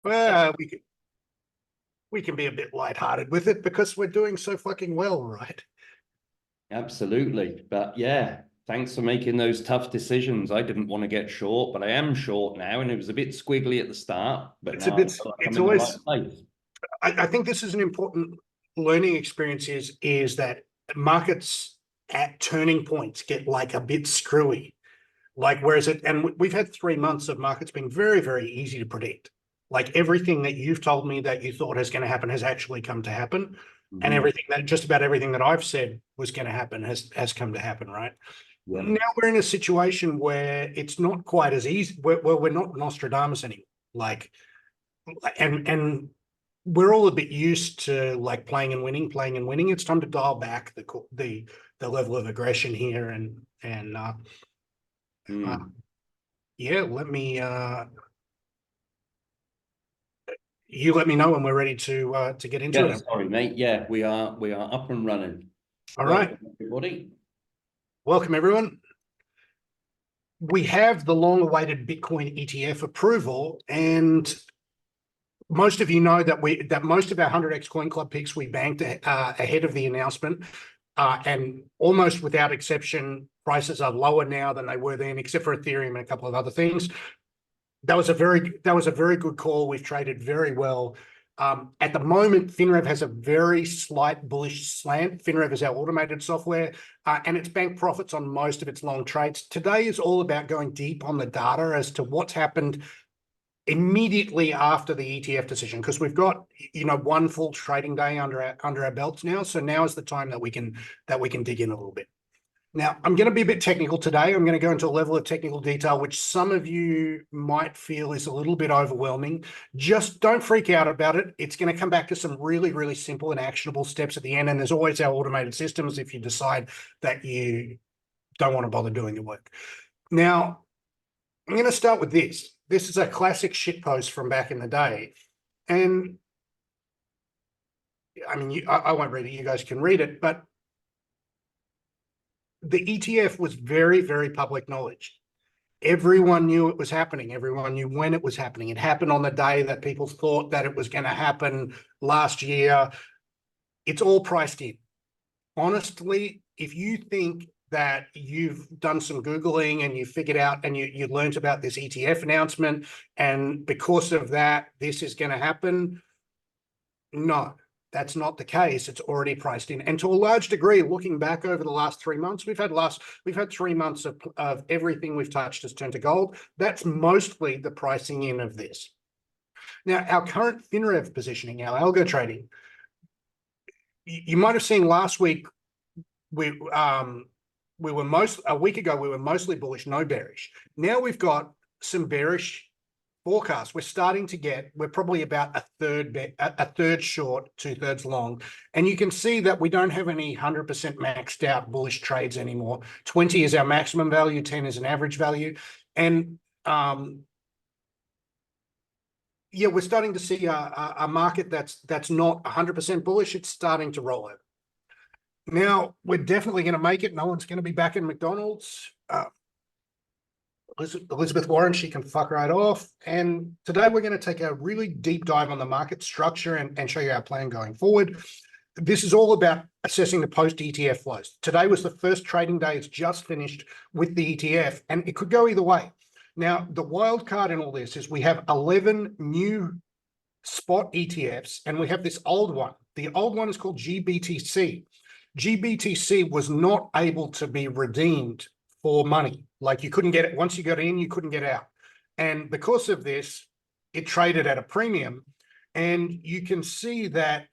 Well, we can be a bit lighthearted with it because we're doing so fucking well, right? Absolutely. But yeah, thanks for making those tough decisions. I didn't want to get short, but I am short now, and it was a bit squiggly at the start, but It's a now I bit. feel like I'm It's in the right always. place. I think this is an important learning experience. Is that markets at turning points get like a bit screwy. Like whereas it, and we've had 3 months of markets being very, very easy to predict. Like everything that you've told me that you thought is going to happen has actually come to happen, and Mhm. everything that just about everything that I've said was going to happen has come to happen. Right Yeah. now, we're in a situation where it's not quite as easy. We're not Nostradamus anymore. Like, and we're all a bit used to like playing and winning, playing and winning. It's time to dial back the level of aggression here, and Mm. yeah, you let me know when we're ready to get into Yeah, it. sorry, mate. Yeah, we are up and running. All right, Welcome, everybody. welcome everyone. We have the long-awaited Bitcoin ETF approval, and most of you know that most of our 100x Coin Club picks we banked ahead of the announcement, and almost without exception, prices are lower now than they were then, except for Ethereum and a couple of other things. That was a very good call. We've traded very well. At the moment, FinRev has a very slight bullish slant. FinRev is our automated software, and it's banked profits on most of its long trades. Today is all about going deep on the data as to what's happened immediately after the ETF decision, because we've got one full trading day under our belts now. So now is the time that we can dig in a little bit. Now, I'm going to be a bit technical today. I'm going to go into a level of technical detail, which some of you might feel is a little bit overwhelming. Just don't freak out about it. It's going to come back to some really, really simple and actionable steps at the end. And there's always our automated systems if you decide that you don't want to bother doing the work. Now, I'm going to start with this. This is a classic shitpost from back in the day. And I mean, I won't read it. You guys can read it. But the ETF was very, very public knowledge. Everyone knew it was happening. Everyone knew when it was happening. It happened on the day that people thought that it was going to happen last year. It's all priced in. Honestly, if you think that you've done some Googling and you figured out and you learned about this ETF announcement, and because of that, this is going to happen, no, that's not the case. It's already priced in. And to a large degree, looking back over the last 3 months, we've had 3 months of everything we've touched has turned to gold. That's mostly the pricing in of this. Now, our current FinRev positioning, our algo trading, you might have seen last week, we were a week ago, we were mostly bullish, no bearish. Now we've got some bearish forecast. We're probably about a third short, 2/3 long. And you can see that we don't have any 100% maxed out bullish trades anymore. 20 is our maximum value, 10 is an average value. And yeah, we're starting to see a market that's not 100% bullish. It's starting to roll over. Now, we're definitely going to make it. No one's going to be back in McDonald's. Elizabeth Warren, she can fuck right off. And today we're going to take a really deep dive on the market structure and show you our plan going forward. This is all about assessing the post-ETF flows. Today was the first trading day. It's just finished with the ETF, and it could go either way. Now, the wild card in all this is we have 11 new spot ETFs, and we have this old one. The old one is called GBTC. GBTC was not able to be redeemed for money. Like you couldn't get it. Once you got in, you couldn't get out. And because of this, it traded at a premium. And you can see that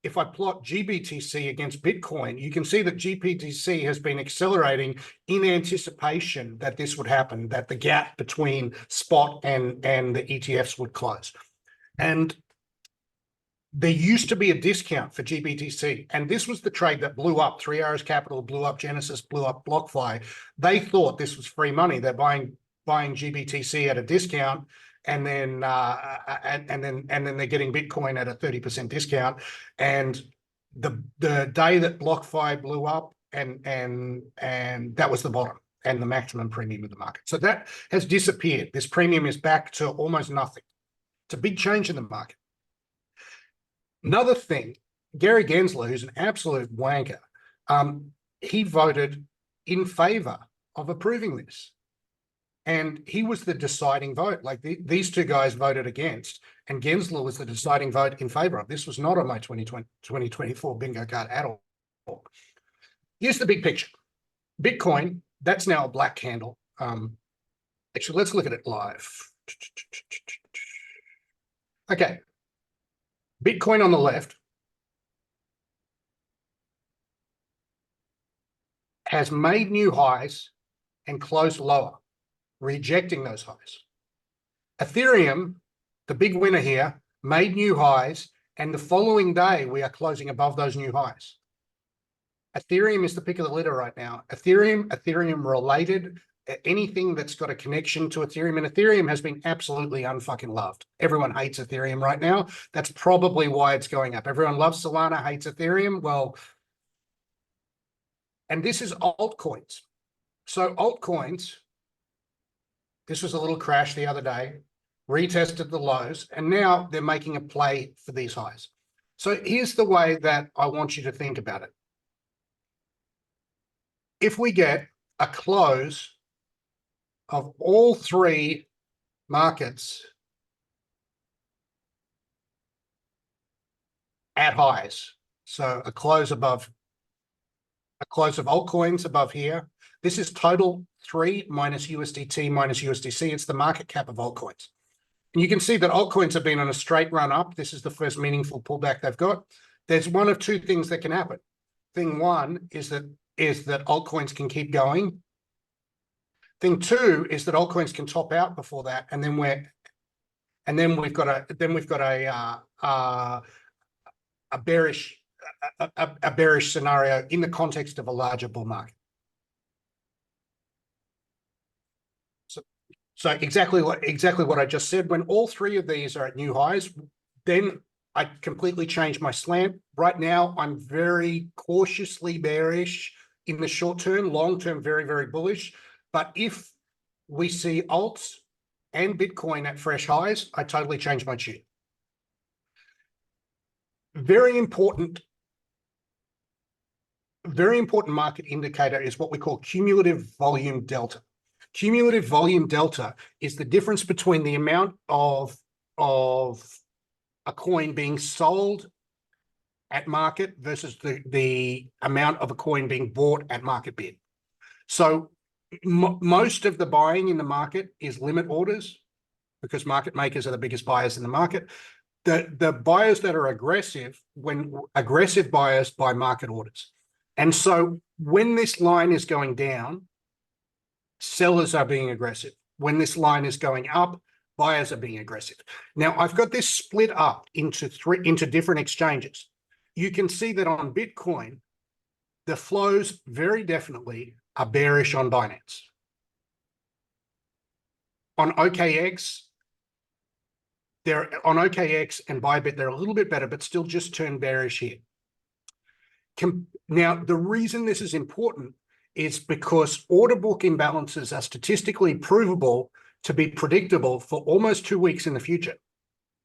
if I plot GBTC against Bitcoin, you can see that GBTC has been accelerating in anticipation that this would happen, that the gap between spot and the ETFs would close. And there used to be a discount for GBTC, and this was the trade that blew up. 3 Arrows Capital blew up, Genesis blew up, BlockFi. They thought this was free money. They're buying GBTC at a discount, and then they're getting Bitcoin at a 30% discount. And the day that BlockFi blew up, and that was the bottom and the maximum premium of the market. So that has disappeared. This premium is back to almost nothing. It's a big change in the market. Another thing, Gary Gensler, who's an absolute wanker, he voted in favor of approving this. And he was the deciding vote. Like these two guys voted against, and Gensler was the deciding vote in favor of. This was not on my 2024 bingo card at all. Here's the big picture. Bitcoin, that's now a black candle. Actually, let's look at it live. Okay. Bitcoin on the left has made new highs and closed lower, rejecting those highs. Ethereum, the big winner here, made new highs, and the following day we are closing above those new highs. Ethereum is the pick of the litter right now. Ethereum related, anything that's got a connection to Ethereum, and Ethereum has been absolutely unfucking loved. Everyone hates Ethereum right now. That's probably why it's going up. Everyone loves Solana, hates Ethereum. Well, and this is altcoins. So altcoins, this was a little crash the other day, retested the lows, and now they're making a play for these highs. So here's the way that I want you to think about it. If we get a close of all three markets at highs, so a close of altcoins above here, this is total 3 minus USDT minus USDC. It's the market cap of altcoins. And you can see that altcoins have been on a straight run up. This is the first meaningful pullback they've got. There's one of two things that can happen. Thing one is that altcoins can keep going. Thing two is that altcoins can top out before that, and then we've got a bearish scenario in the context of a larger bull market. So exactly what I just said. When all three of these are at new highs, then I completely change my slant. Right now, I'm very cautiously bearish in the short term. Long term, very, very bullish. But if we see alts and Bitcoin at fresh highs, I totally change my tune. Very important market indicator is what we call cumulative volume delta. Cumulative volume delta is the difference between the amount of a coin being sold at market versus the amount of a coin being bought at market bid. So most of the buying in the market is limit orders, because market makers are the biggest buyers in the market. The buyers that are aggressive buyers buy market orders. And so when this line is going down, sellers are being aggressive. When this line is going up, buyers are being aggressive. Now, I've got this split up into different exchanges. You can see that on Bitcoin, the flows very definitely are bearish on Binance. On OKX, and Bybit, they're a little bit better, but still just turned bearish here. Now, the reason this is important is because order book imbalances are statistically provable to be predictable for almost 2 weeks in the future.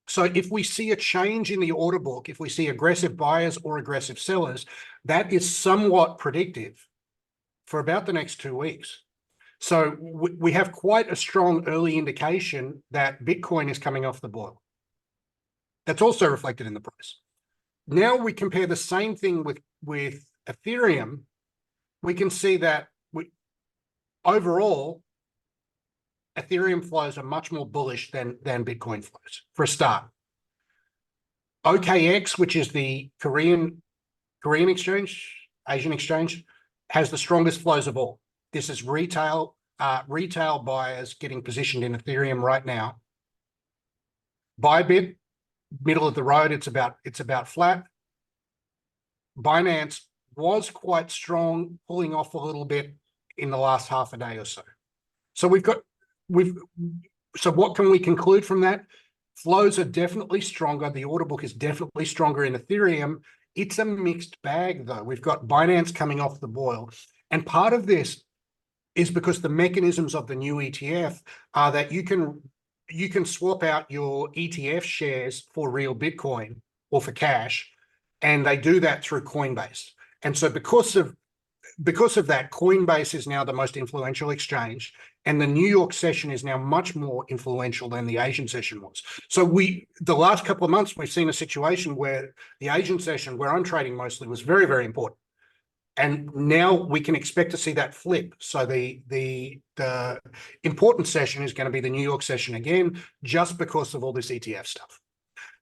So if we see a change in the order book, if we see aggressive buyers or aggressive sellers, that is somewhat predictive for about the next 2 weeks. So we have quite a strong early indication that Bitcoin is coming off the boil. That's also reflected in the price. Now we compare the same thing with Ethereum. We can see that overall, Ethereum flows are much more bullish than Bitcoin flows, for a start. OKX, which is the Korean exchange, Asian exchange, has the strongest flows of all. This is retail buyers getting positioned in Ethereum right now. Bybit, middle of the road, it's about flat. Binance was quite strong, pulling off a little bit in the last half a day or so. So so what can we conclude from that? Flows are definitely stronger. The order book is definitely stronger in Ethereum. It's a mixed bag, though. We've got Binance coming off the boil. And part of this is because the mechanisms of the new ETF are that you can you can swap out your ETF shares for real Bitcoin or for cash, and they do that through Coinbase. And so because of that, Coinbase is now the most influential exchange, and the New York session is now much more influential than the Asian session was. So the last couple of months, we've seen a situation where the Asian session, where I'm trading mostly, was very, very important. And now we can expect to see that flip. So the important session is going to be the New York session again, just because of all this ETF stuff.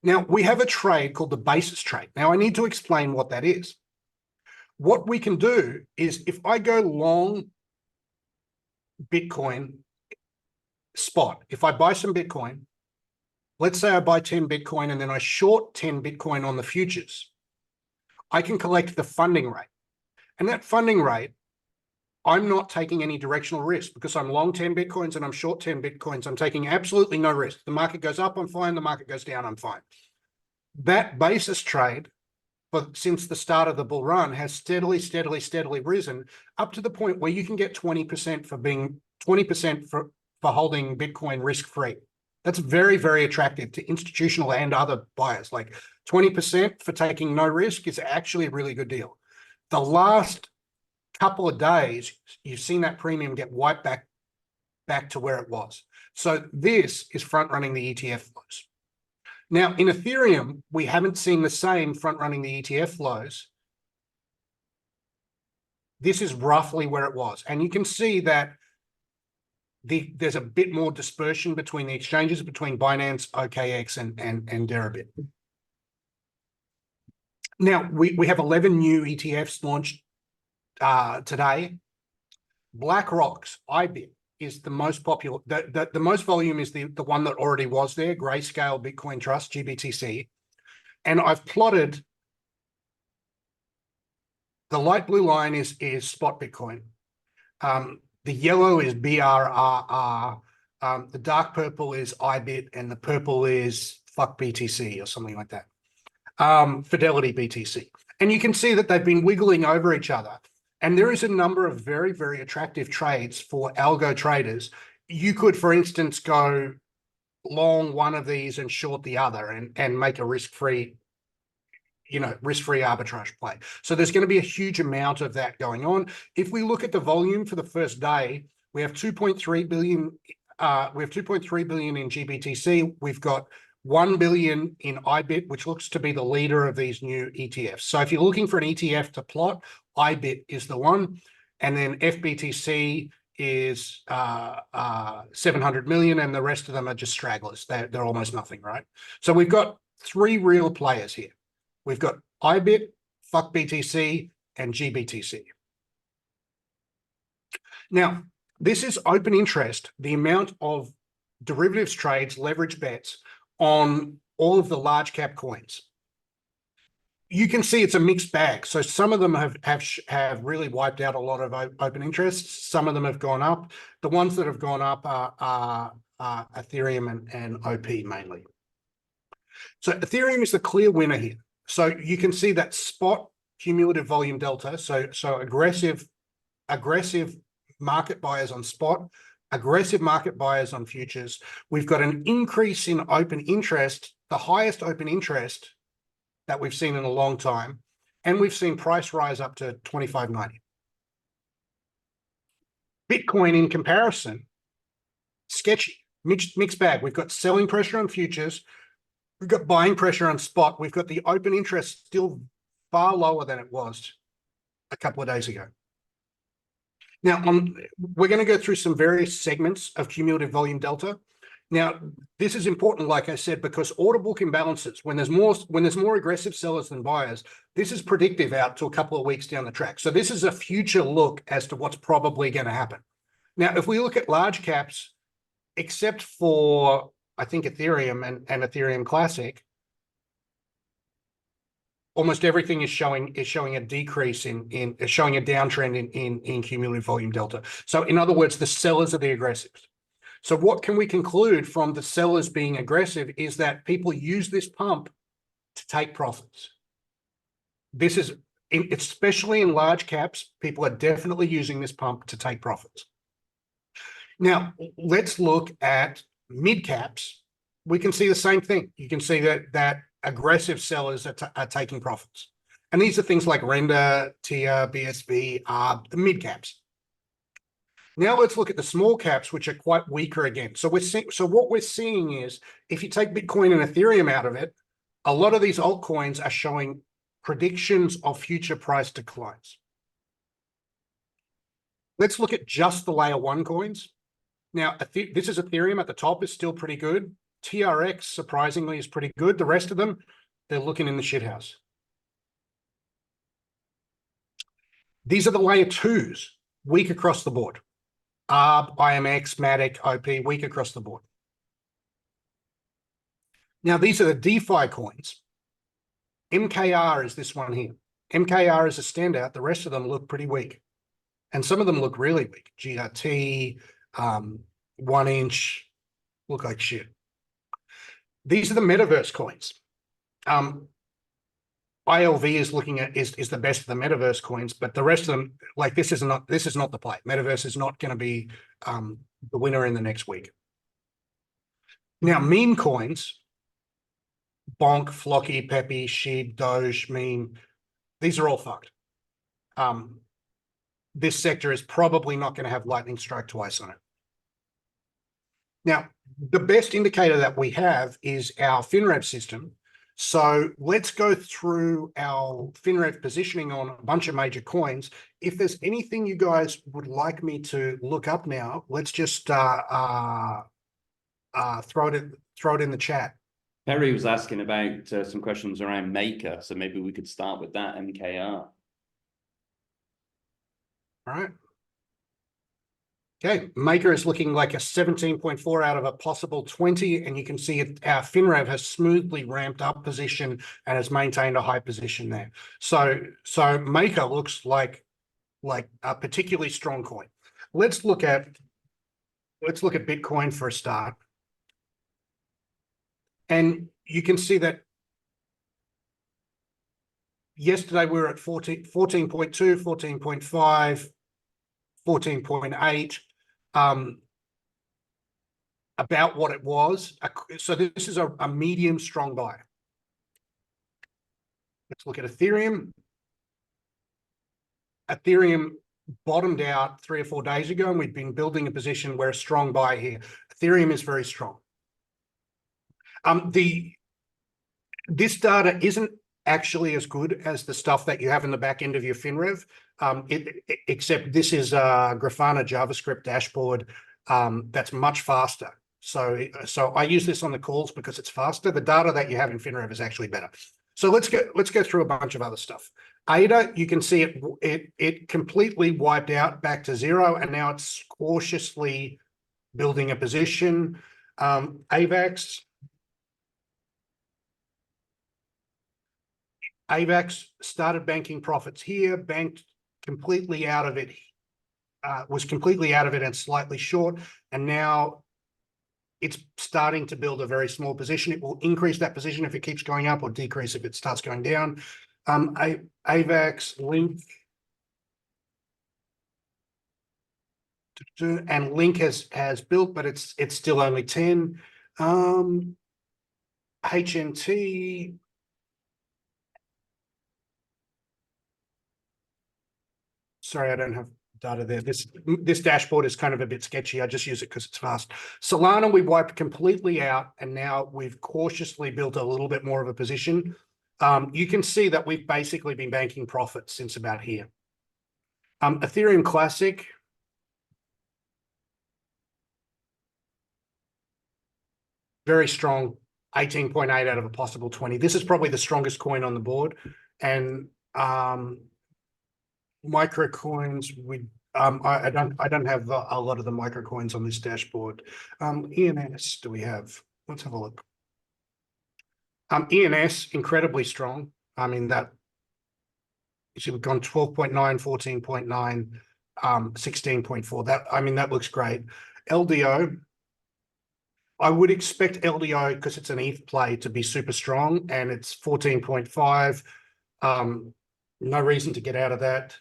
Now, we have a trade called the basis trade. Now, I need to explain what that is. What we can do is, if I go long Bitcoin spot, if I buy some Bitcoin, let's say I buy 10 Bitcoin and then I short 10 Bitcoin on the futures, I can collect the funding rate. And that funding rate, I'm not taking any directional risk because I'm long 10 Bitcoins and I'm short 10 Bitcoins. I'm taking absolutely no risk. The market goes up, I'm fine. The market goes down, I'm fine. That basis trade, but since the start of the bull run, has steadily risen up to the point where you can get 20% for being 20% for holding Bitcoin risk-free. That's very, very attractive to institutional and other buyers. Like 20% for taking no risk is actually a really good deal. The last couple of days, you've seen that premium get wiped back to where it was. So this is front-running the ETF flows. Now, in Ethereum, we haven't seen the same front-running the ETF flows. This is roughly where it was. And you can see that there's a bit more dispersion between the exchanges, between Binance, OKX, and Deribit. Now, we have 11 new ETFs launched today. BlackRock's IBIT is the most popular. The most volume is the one that already was there, Grayscale Bitcoin Trust, GBTC. And I've plotted, the light blue line is spot Bitcoin. The yellow is BRRR. The dark purple is IBIT, and the purple is fuck BTC or something like that. Fidelity BTC. And you can see that they've been wiggling over each other. And there is a number of very, very attractive trades for algo traders. You could, for instance, go long one of these and short the other and make a risk-free arbitrage play. So there's going to be a huge amount of that going on. If we look at the volume for the first day, we have 2.3 billion. We have 2.3 billion in GBTC. We've got 1 billion in IBIT, which looks to be the leader of these new ETFs. So if you're looking for an ETF to plot, IBIT is the one. And then FBTC is 700 million, and the rest of them are just stragglers. They're almost nothing, right? So we've got three real players here. We've got IBIT, fuck BTC, and GBTC. Now, this is open interest, the amount of derivatives trades, leverage bets on all of the large cap coins. You can see it's a mixed bag. So some of them have really wiped out a lot of open interest. Some of them have gone up. The ones that have gone up are Ethereum and OP mainly. So Ethereum is the clear winner here. So you can see that spot cumulative volume delta. So aggressive market buyers on spot, aggressive market buyers on futures. We've got an increase in open interest, the highest open interest that we've seen in a long time. And we've seen price rise up to 25.90. Bitcoin in comparison, sketchy, mixed bag. We've got selling pressure on futures. We've got buying pressure on spot. We've got the open interest still far lower than it was a couple of days ago. Now, we're going to go through some various segments of cumulative volume delta. Now, this is important, like I said, because order book imbalances, when there's more aggressive sellers than buyers, this is predictive out to a couple of weeks down the track. So this is a future look as to what's probably going to happen. Now, if we look at large caps, except for, I think, Ethereum and Ethereum Classic, almost everything is showing a decrease showing a downtrend in cumulative volume delta. So in other words, the sellers are the aggressives. So what can we conclude from the sellers being aggressive is that people use this pump to take profits. This is, especially in large caps, people are definitely using this pump to take profits. Now, let's look at mid caps, we can see the same thing. You can see that aggressive sellers are taking profits. And these are things like Render, TIA, BSV, the mid caps. Now let's look at the small caps, which are quite weaker again. So what we're seeing is, if you take Bitcoin and Ethereum out of it, a lot of these altcoins are showing predictions of future price declines. Let's look at just the layer one coins. Now, this is Ethereum at the top, is still pretty good. TRX, surprisingly, is pretty good. The rest of them, they're looking in the shithouse. These are the layer twos, weak across the board. ARB, IMX, Matic, OP, weak across the board. Now, these are the DeFi coins. MKR is this one here. MKR is a standout. The rest of them look pretty weak. And some of them look really weak. GRT, 1 inch, look like shit. These are the metaverse coins. ILV is looking at is the best of the metaverse coins, but the rest of them, like this is not the play. Metaverse is not going to be the winner in the next week. Now, meme coins, Bonk, Flocky, Peppy, Shib, Doge, Meme, these are all fucked. This sector is probably not going to have lightning strike twice on it. Now, the best indicator that we have is our FinRev system. So let's go through our FinRev positioning on a bunch of major coins. If there's anything you guys would like me to look up now, let's just throw it in the chat. Perry was asking about some questions around Maker, so maybe we could start with that, MKR. All right. Okay, Maker is looking like a 17.4 out of a possible 20, and you can see our FinRev has smoothly ramped up position and has maintained a high position there. So Maker looks like a particularly strong coin. Let's look at Bitcoin for a start. And you can see that yesterday we were at 14.2, 14.5, 14.8. About what it was. So this is a medium strong buy. Let's look at Ethereum. Ethereum bottomed out 3 or 4 days ago, and we've been building a position where a strong buy here. Ethereum is very strong. This data isn't actually as good as the stuff that you have in the back end of your FinRev, except this is a Grafana JavaScript dashboard that's much faster. So I use this on the calls because it's faster. The data that you have in FinRev is actually better. So let's go through a bunch of other stuff. ADA, you can see it completely wiped out back to zero, and now it's cautiously building a position. AVAX started banking profits here, banked completely out of it, was completely out of it and slightly short, and now it's starting to build a very small position. It will increase that position if it keeps going up, or decrease if it starts going down. AVAX, Link, and Link has built, but it's still only 10. HNT. Sorry, I don't have data there. This dashboard is kind of a bit sketchy. I just use it because it's fast. Solana, we wiped completely out, and now we've cautiously built a little bit more of a position. You can see that we've basically been banking profits since about here. Ethereum Classic. Very strong, 18.8 out of a possible 20. This is probably the strongest coin on the board. And micro coins, I don't have a lot of the micro coins on this dashboard. ENS, do we have? Let's have a look. ENS, incredibly strong. I mean, that you see we've gone 12.9, 14.9, 16.4. That looks great. LDO, I would expect LDO, because it's an ETH play, to be super strong, and it's 14.5. No reason to get out of that.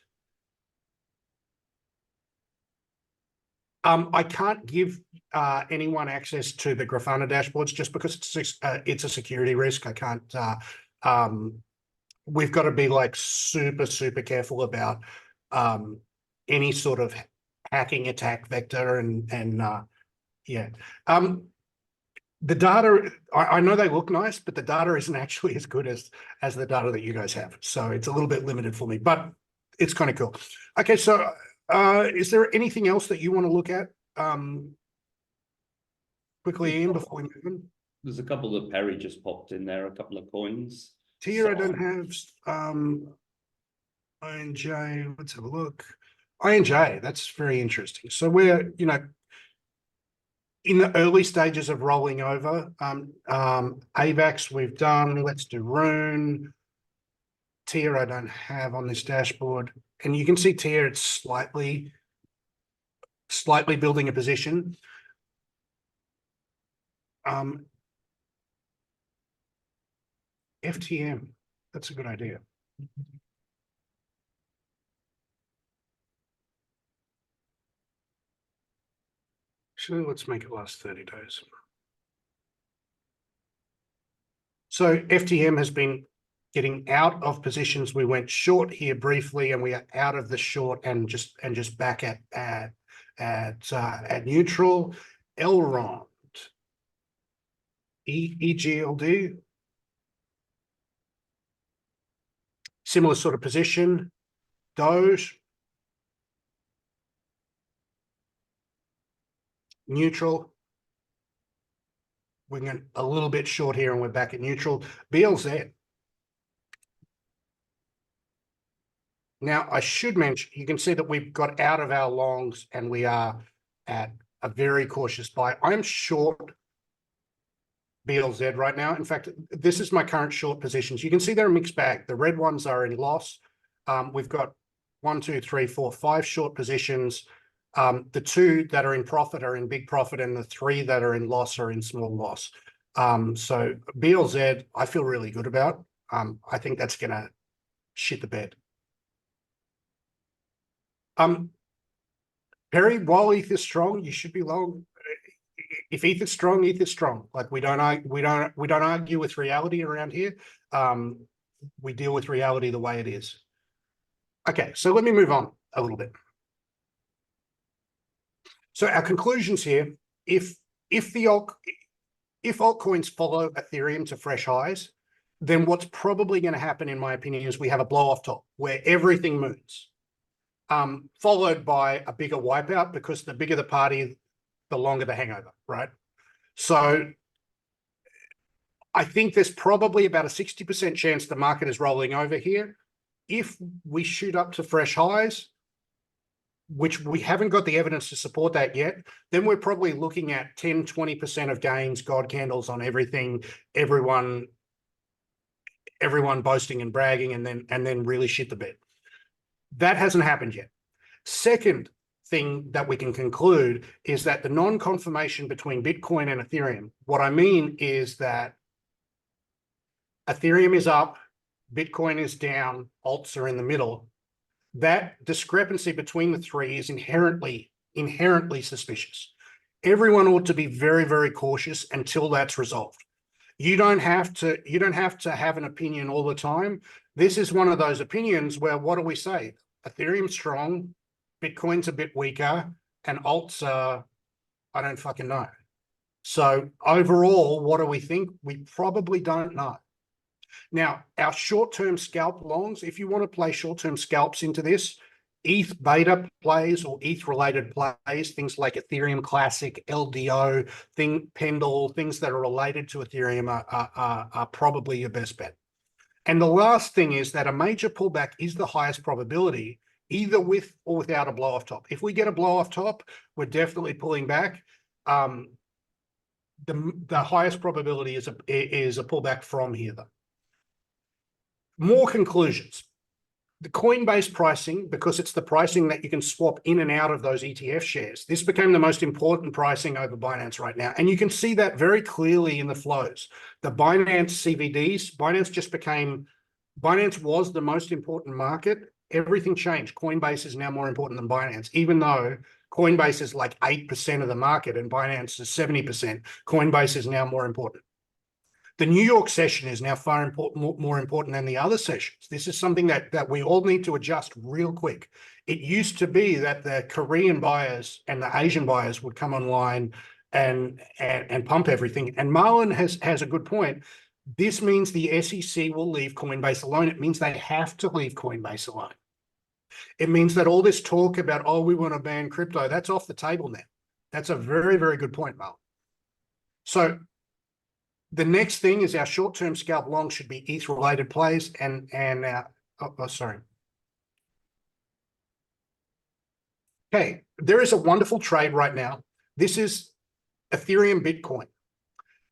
I can't give anyone access to the Grafana dashboards just because it's a security risk. I can't. We've got to be like super careful about any sort of hacking attack vector and yeah. The data, I know they look nice, but the data isn't actually as good as the data that you guys have. So it's a little bit limited for me, but it's kind of cool. Okay, so is there anything else that you want to look at quickly, Ian, before we move on? There's a couple that Perry just popped in there, a couple of coins. Here I don't have INJ. Let's have a look. INJ, that's very interesting. So we're, in the early stages of rolling over. AVAX we've done. Let's do Rune. Tier I don't have on this dashboard. And you can see Tier, it's slightly building a position. FTM, that's a good idea. Actually, let's make it last 30 days. So FTM has been getting out of positions. We went short here briefly, and we are out of the short and just back at neutral. Elrond, EGLD, similar sort of position. Doge, neutral. We're going a little bit short here, and we're back at neutral. BLZ. Now, I should mention, you can see that we've got out of our longs and we are at a very cautious buy. I'm short BLZ right now. In fact, this is my current short positions. You can see they're a mixed bag. The red ones are in loss. We've got 1, 2, 3, 4, 5 short positions. The 2 that are in profit are in big profit, and the 3 that are in loss are in small loss. So BLZ, I feel really good about. I think that's going to shit the bed. Perry, while ETH is strong, you should be long. If ETH is strong, ETH is strong. Like we don't argue with reality around here. We deal with reality the way it is. Okay, so let me move on a little bit. So our conclusions here: if altcoins follow Ethereum to fresh highs, then what's probably going to happen, in my opinion, is we have a blow off top where everything moves. Followed by a bigger wipeout, because the bigger the party, the longer the hangover, right? So I think there's probably about a 60% chance the market is rolling over here. If we shoot up to fresh highs, which we haven't got the evidence to support that yet, then we're probably looking at 10, 20% of gains, God candles on everything, everyone boasting and bragging, and then really shit the bed. That hasn't happened yet. Second thing that we can conclude is that the non-confirmation between Bitcoin and Ethereum, what I mean is that Ethereum is up, Bitcoin is down, alts are in the middle. That discrepancy between the 3 is inherently suspicious. Everyone ought to be very, very cautious until that's resolved. You don't have to have an opinion all the time. This is one of those opinions where, what do we say? Ethereum's strong, Bitcoin's a bit weaker, and alts are, I don't fucking know. So overall, what do we think? We probably don't know. Now, our short-term scalp longs, if you want to play short-term scalps into this, ETH beta plays or ETH-related plays, things like Ethereum Classic, LDO, Pendle, things that are related to Ethereum are probably your best bet. And the last thing is that a major pullback is the highest probability, either with or without a blow-off top. If we get a blow-off top, we're definitely pulling back. The highest probability is a pullback from here, though. More conclusions. The Coinbase pricing, because it's the pricing that you can swap in and out of those ETF shares, this became the most important pricing over Binance right now. And you can see that very clearly in the flows. The Binance CVDs, Binance was the most important market. Everything changed. Coinbase is now more important than Binance, even though Coinbase is like 8% of the market and Binance is 70%. Coinbase is now more important. The New York session is now far more important than the other sessions. This is something that we all need to adjust real quick. It used to be that the Korean buyers and the Asian buyers would come online and pump everything. And Marlon has a good point. This means the SEC will leave Coinbase alone. It means they have to leave Coinbase alone. It means that all this talk about, oh, we want to ban crypto, that's off the table now. That's a very, very good point, Marlon. So the next thing is our short-term scalp long should be ETH-related plays and sorry. Okay, there is a wonderful trade right now. This is Ethereum Bitcoin.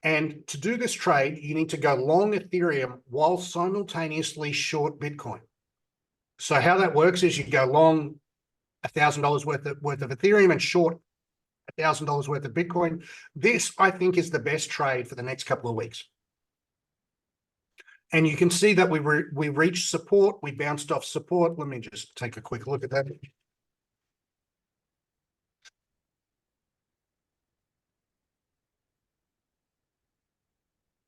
And to do this trade, you need to go long Ethereum while simultaneously short Bitcoin. So how that works is you go long $1,000 worth of Ethereum and short $1,000 worth of Bitcoin. This, I think, is the best trade for the next couple of weeks. And you can see that we reached support. We bounced off support. Let me just take a quick look at that.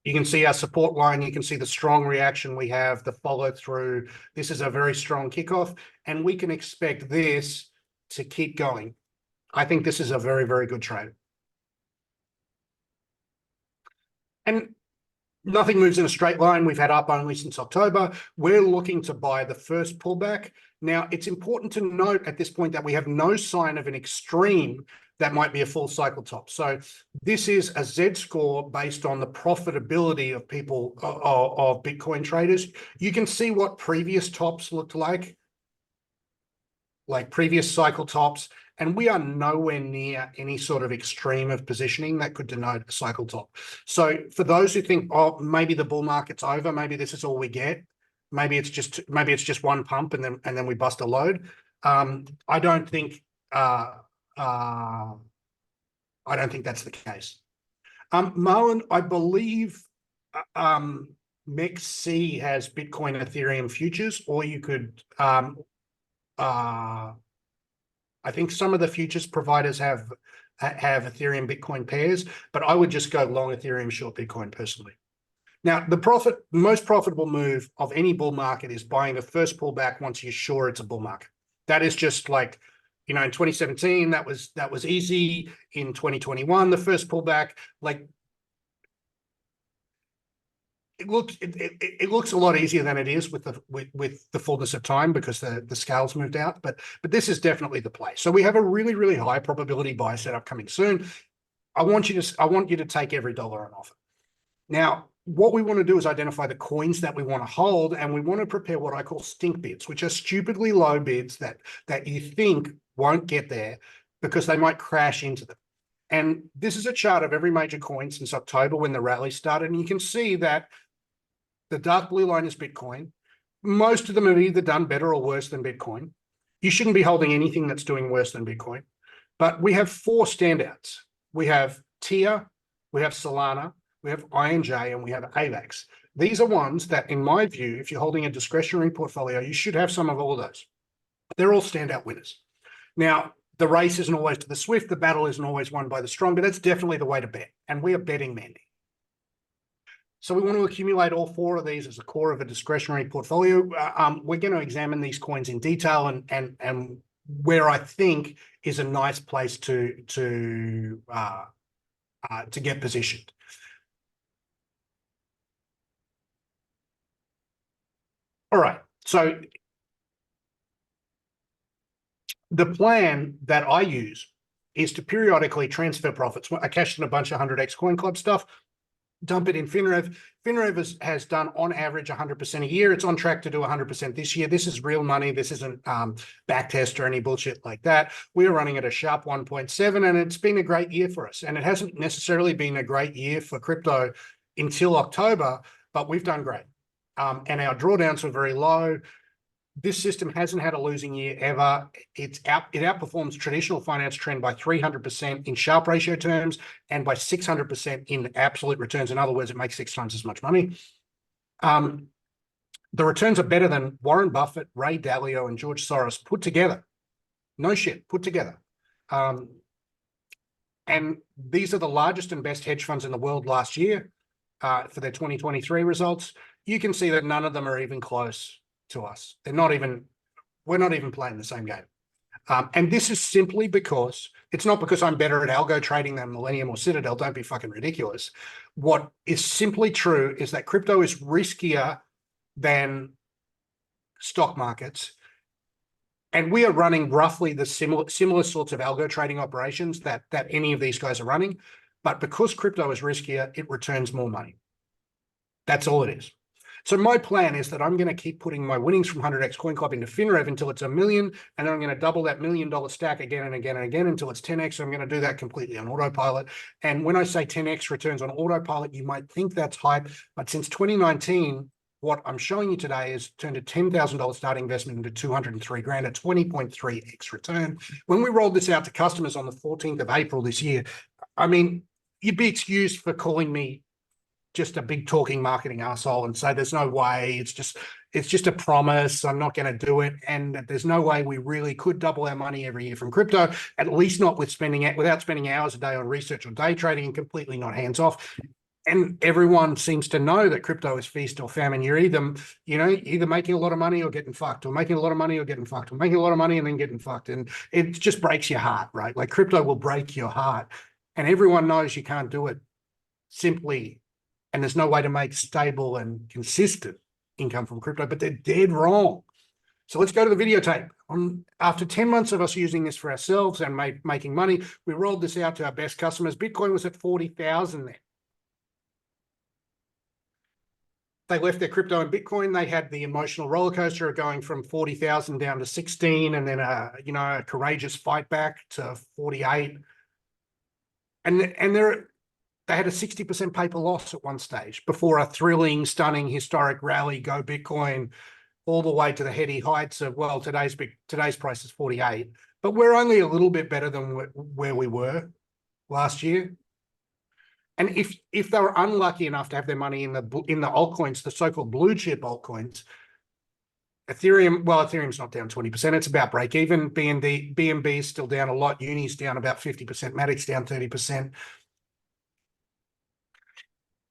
You can see our support line. You can see the strong reaction we have, the follow through. This is a very strong kickoff, and we can expect this to keep going. I think this is a very, very good trade. And nothing moves in a straight line. We've had up only since October. We're looking to buy the first pullback. Now, it's important to note at this point that we have no sign of an extreme that might be a full cycle top. So this is a Z-score based on the profitability of people, of Bitcoin traders. You can see what previous tops looked like previous cycle tops, and we are nowhere near any sort of extreme of positioning that could denote a cycle top. So for those who think, oh, maybe the bull market's over, maybe this is all we get, maybe it's just one pump and then we bust a load. I don't think that's the case. Marlon, I believe MEXC has Bitcoin Ethereum futures, or you could I think some of the futures providers have Ethereum Bitcoin pairs, but I would just go long Ethereum, short Bitcoin personally. Now, the most profitable move of any bull market is buying the first pullback once you're sure it's a bull market. That is just like, in 2017, that was easy. In 2021, the first pullback, like it looks a lot easier than it is with the fullness of time because the scales moved out. But this is definitely the play. So we have a really, really high probability buy setup coming soon. I want you to take every dollar on offer. Now, what we want to do is identify the coins that we want to hold, and we want to prepare what I call stink bids, which are stupidly low bids that you think won't get there because they might crash into them. And this is a chart of every major coin since October when the rally started, and you can see that the dark blue line is Bitcoin. Most of them have either done better or worse than Bitcoin. You shouldn't be holding anything that's doing worse than Bitcoin. But we have 4 standouts. We have TIA, we have Solana, we have INJ, and we have AVAX. These are ones that, in my view, if you're holding a discretionary portfolio, you should have some of all of those. They're all standout winners. Now, the race isn't always to the swift. The battle isn't always won by the strong, but that's definitely the way to bet. And we are betting men. So we want to accumulate all 4 of these as a core of a discretionary portfolio. We're going to examine these coins in detail and where I think is a nice place to get positioned. All right. So the plan that I use is to periodically transfer profits. I cashed in a bunch of 100x Coin Club stuff, dump it in FinRev. FinRev has done on average 100% a year. It's on track to do 100% this year. This is real money. This isn't backtest or any bullshit like that. We're running at a sharp 1.7, and it's been a great year for us. And it hasn't necessarily been a great year for crypto until October, but we've done great. And our drawdowns were very low. This system hasn't had a losing year ever. It outperforms traditional finance trend by 300% in Sharpe ratio terms and by 600% in absolute returns. In other words, it makes 6 times as much money. The returns are better than Warren Buffett, Ray Dalio, and George Soros put together. No shit, put together. And these are the largest and best hedge funds in the world last year for their 2023 results. You can see that none of them are even close to us. We're not even playing the same game. And this is simply because, it's not because I'm better at algo trading than Millennium or Citadel. Don't be fucking ridiculous. What is simply true is that crypto is riskier than stock markets. And we are running roughly the similar sorts of algo trading operations that any of these guys are running. But because crypto is riskier, it returns more money. That's all it is. So my plan is that I'm going to keep putting my winnings from 100x Coin Club into FinRev until it's $1 million, and then I'm going to double that $1 million stack again and again and again until it's 10x. So I'm going to do that completely on autopilot. And when I say 10x returns on autopilot, you might think that's hype, but since 2019, what I'm showing you today is turned a $10,000 starting investment into 203 grand, a 20.3x return. When we rolled this out to customers on the 14th of April this year, I mean, you'd be excused for calling me just a big talking marketing asshole and say there's no way, it's just a promise, I'm not going to do it, and there's no way we really could double our money every year from crypto, at least not without spending hours a day on research or day trading and completely not hands off. And everyone seems to know that crypto is feast or famine. You're either making a lot of money or getting fucked, or making a lot of money or getting fucked, or making a lot of money and then getting fucked. And it just breaks your heart, right? Like crypto will break your heart. And everyone knows you can't do it simply, and there's no way to make stable and consistent income from crypto, but they're dead wrong. So let's go to the videotape. After 10 months of us using this for ourselves and making money, we rolled this out to our best customers. Bitcoin was at 40,000 then. They left their crypto in Bitcoin. They had the emotional roller coaster of going from 40,000 down to 16, and then a courageous fight back to 48. And they had a 60% paper loss at one stage before a thrilling, stunning, historic rally, go Bitcoin, all the way to the heady heights of, well, today's price is 48, but we're only a little bit better than where we were last year. And if they were unlucky enough to have their money in the altcoins, the so-called blue chip altcoins, Ethereum's not down 20%. It's about break even. BNB is still down a lot. Uni's down about 50%. Matic's down 30%.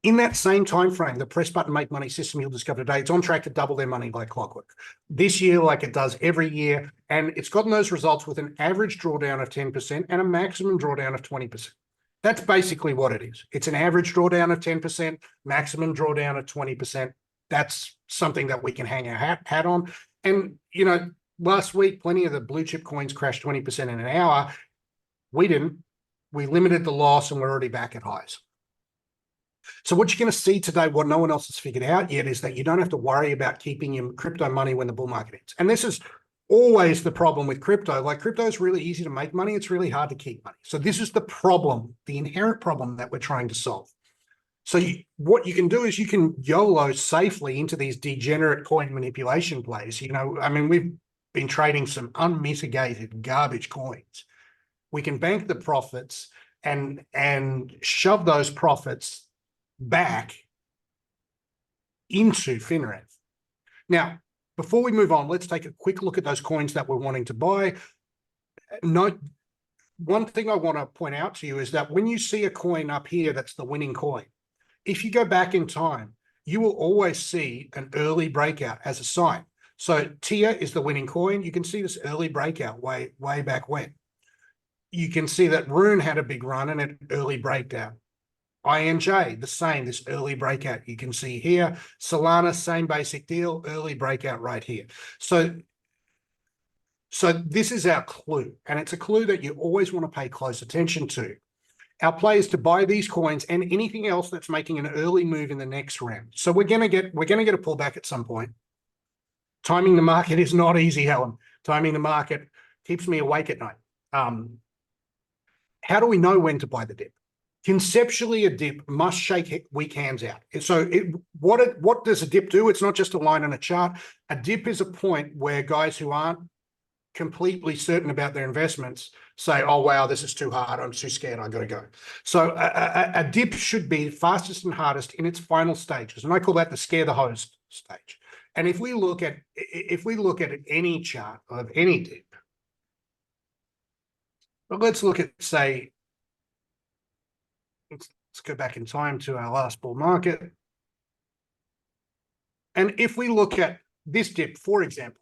In that same time frame, the press button make money system you'll discover today, it's on track to double their money like clockwork this year, like it does every year. And it's gotten those results with an average drawdown of 10% and a maximum drawdown of 20%. That's basically what it is. It's an average drawdown of 10%, maximum drawdown of 20%. That's something that we can hang our hat on. And, last week, plenty of the blue chip coins crashed 20% in an hour. We didn't. We limited the loss and we're already back at highs. So what you're going to see today, what no one else has figured out yet, is that you don't have to worry about keeping your crypto money when the bull market ends. And this is always the problem with crypto. Like, crypto is really easy to make money. It's really hard to keep money. So this is the problem, the inherent problem that we're trying to solve. So what you can do is you can YOLO safely into these degenerate coin manipulation plays. We've been trading some unmitigated garbage coins. We can bank the profits and shove those profits back into FinRev. Now, before we move on, let's take a quick look at those coins that we're wanting to buy. Note, one thing I want to point out to you is that when you see a coin up here that's the winning coin, if you go back in time, you will always see an early breakout as a sign. So TIA is the winning coin. You can see this early breakout way back when. You can see that Rune had a big run and an early breakdown. INJ, the same, this early breakout you can see here. Solana, same basic deal, early breakout right here. So this is our clue, and it's a clue that you always want to pay close attention to. Our play is to buy these coins and anything else that's making an early move in the next round. So we're gonna get a pullback at some point. Timing the market is not easy, Helen. Timing the market keeps me awake at night. How do we know when to buy the dip? Conceptually, a dip must shake weak hands out. So what does a dip do? It's not just a line on a chart. A dip is a point where guys who aren't completely certain about their investments say, oh, wow, this is too hard. I'm too scared. I got to go. So a dip should be fastest and hardest in its final stages. And I call that the scare the host stage. And if we look at any chart of any dip, But let's look at, say, let's go back in time to our last bull market. And if we look at this dip, for example,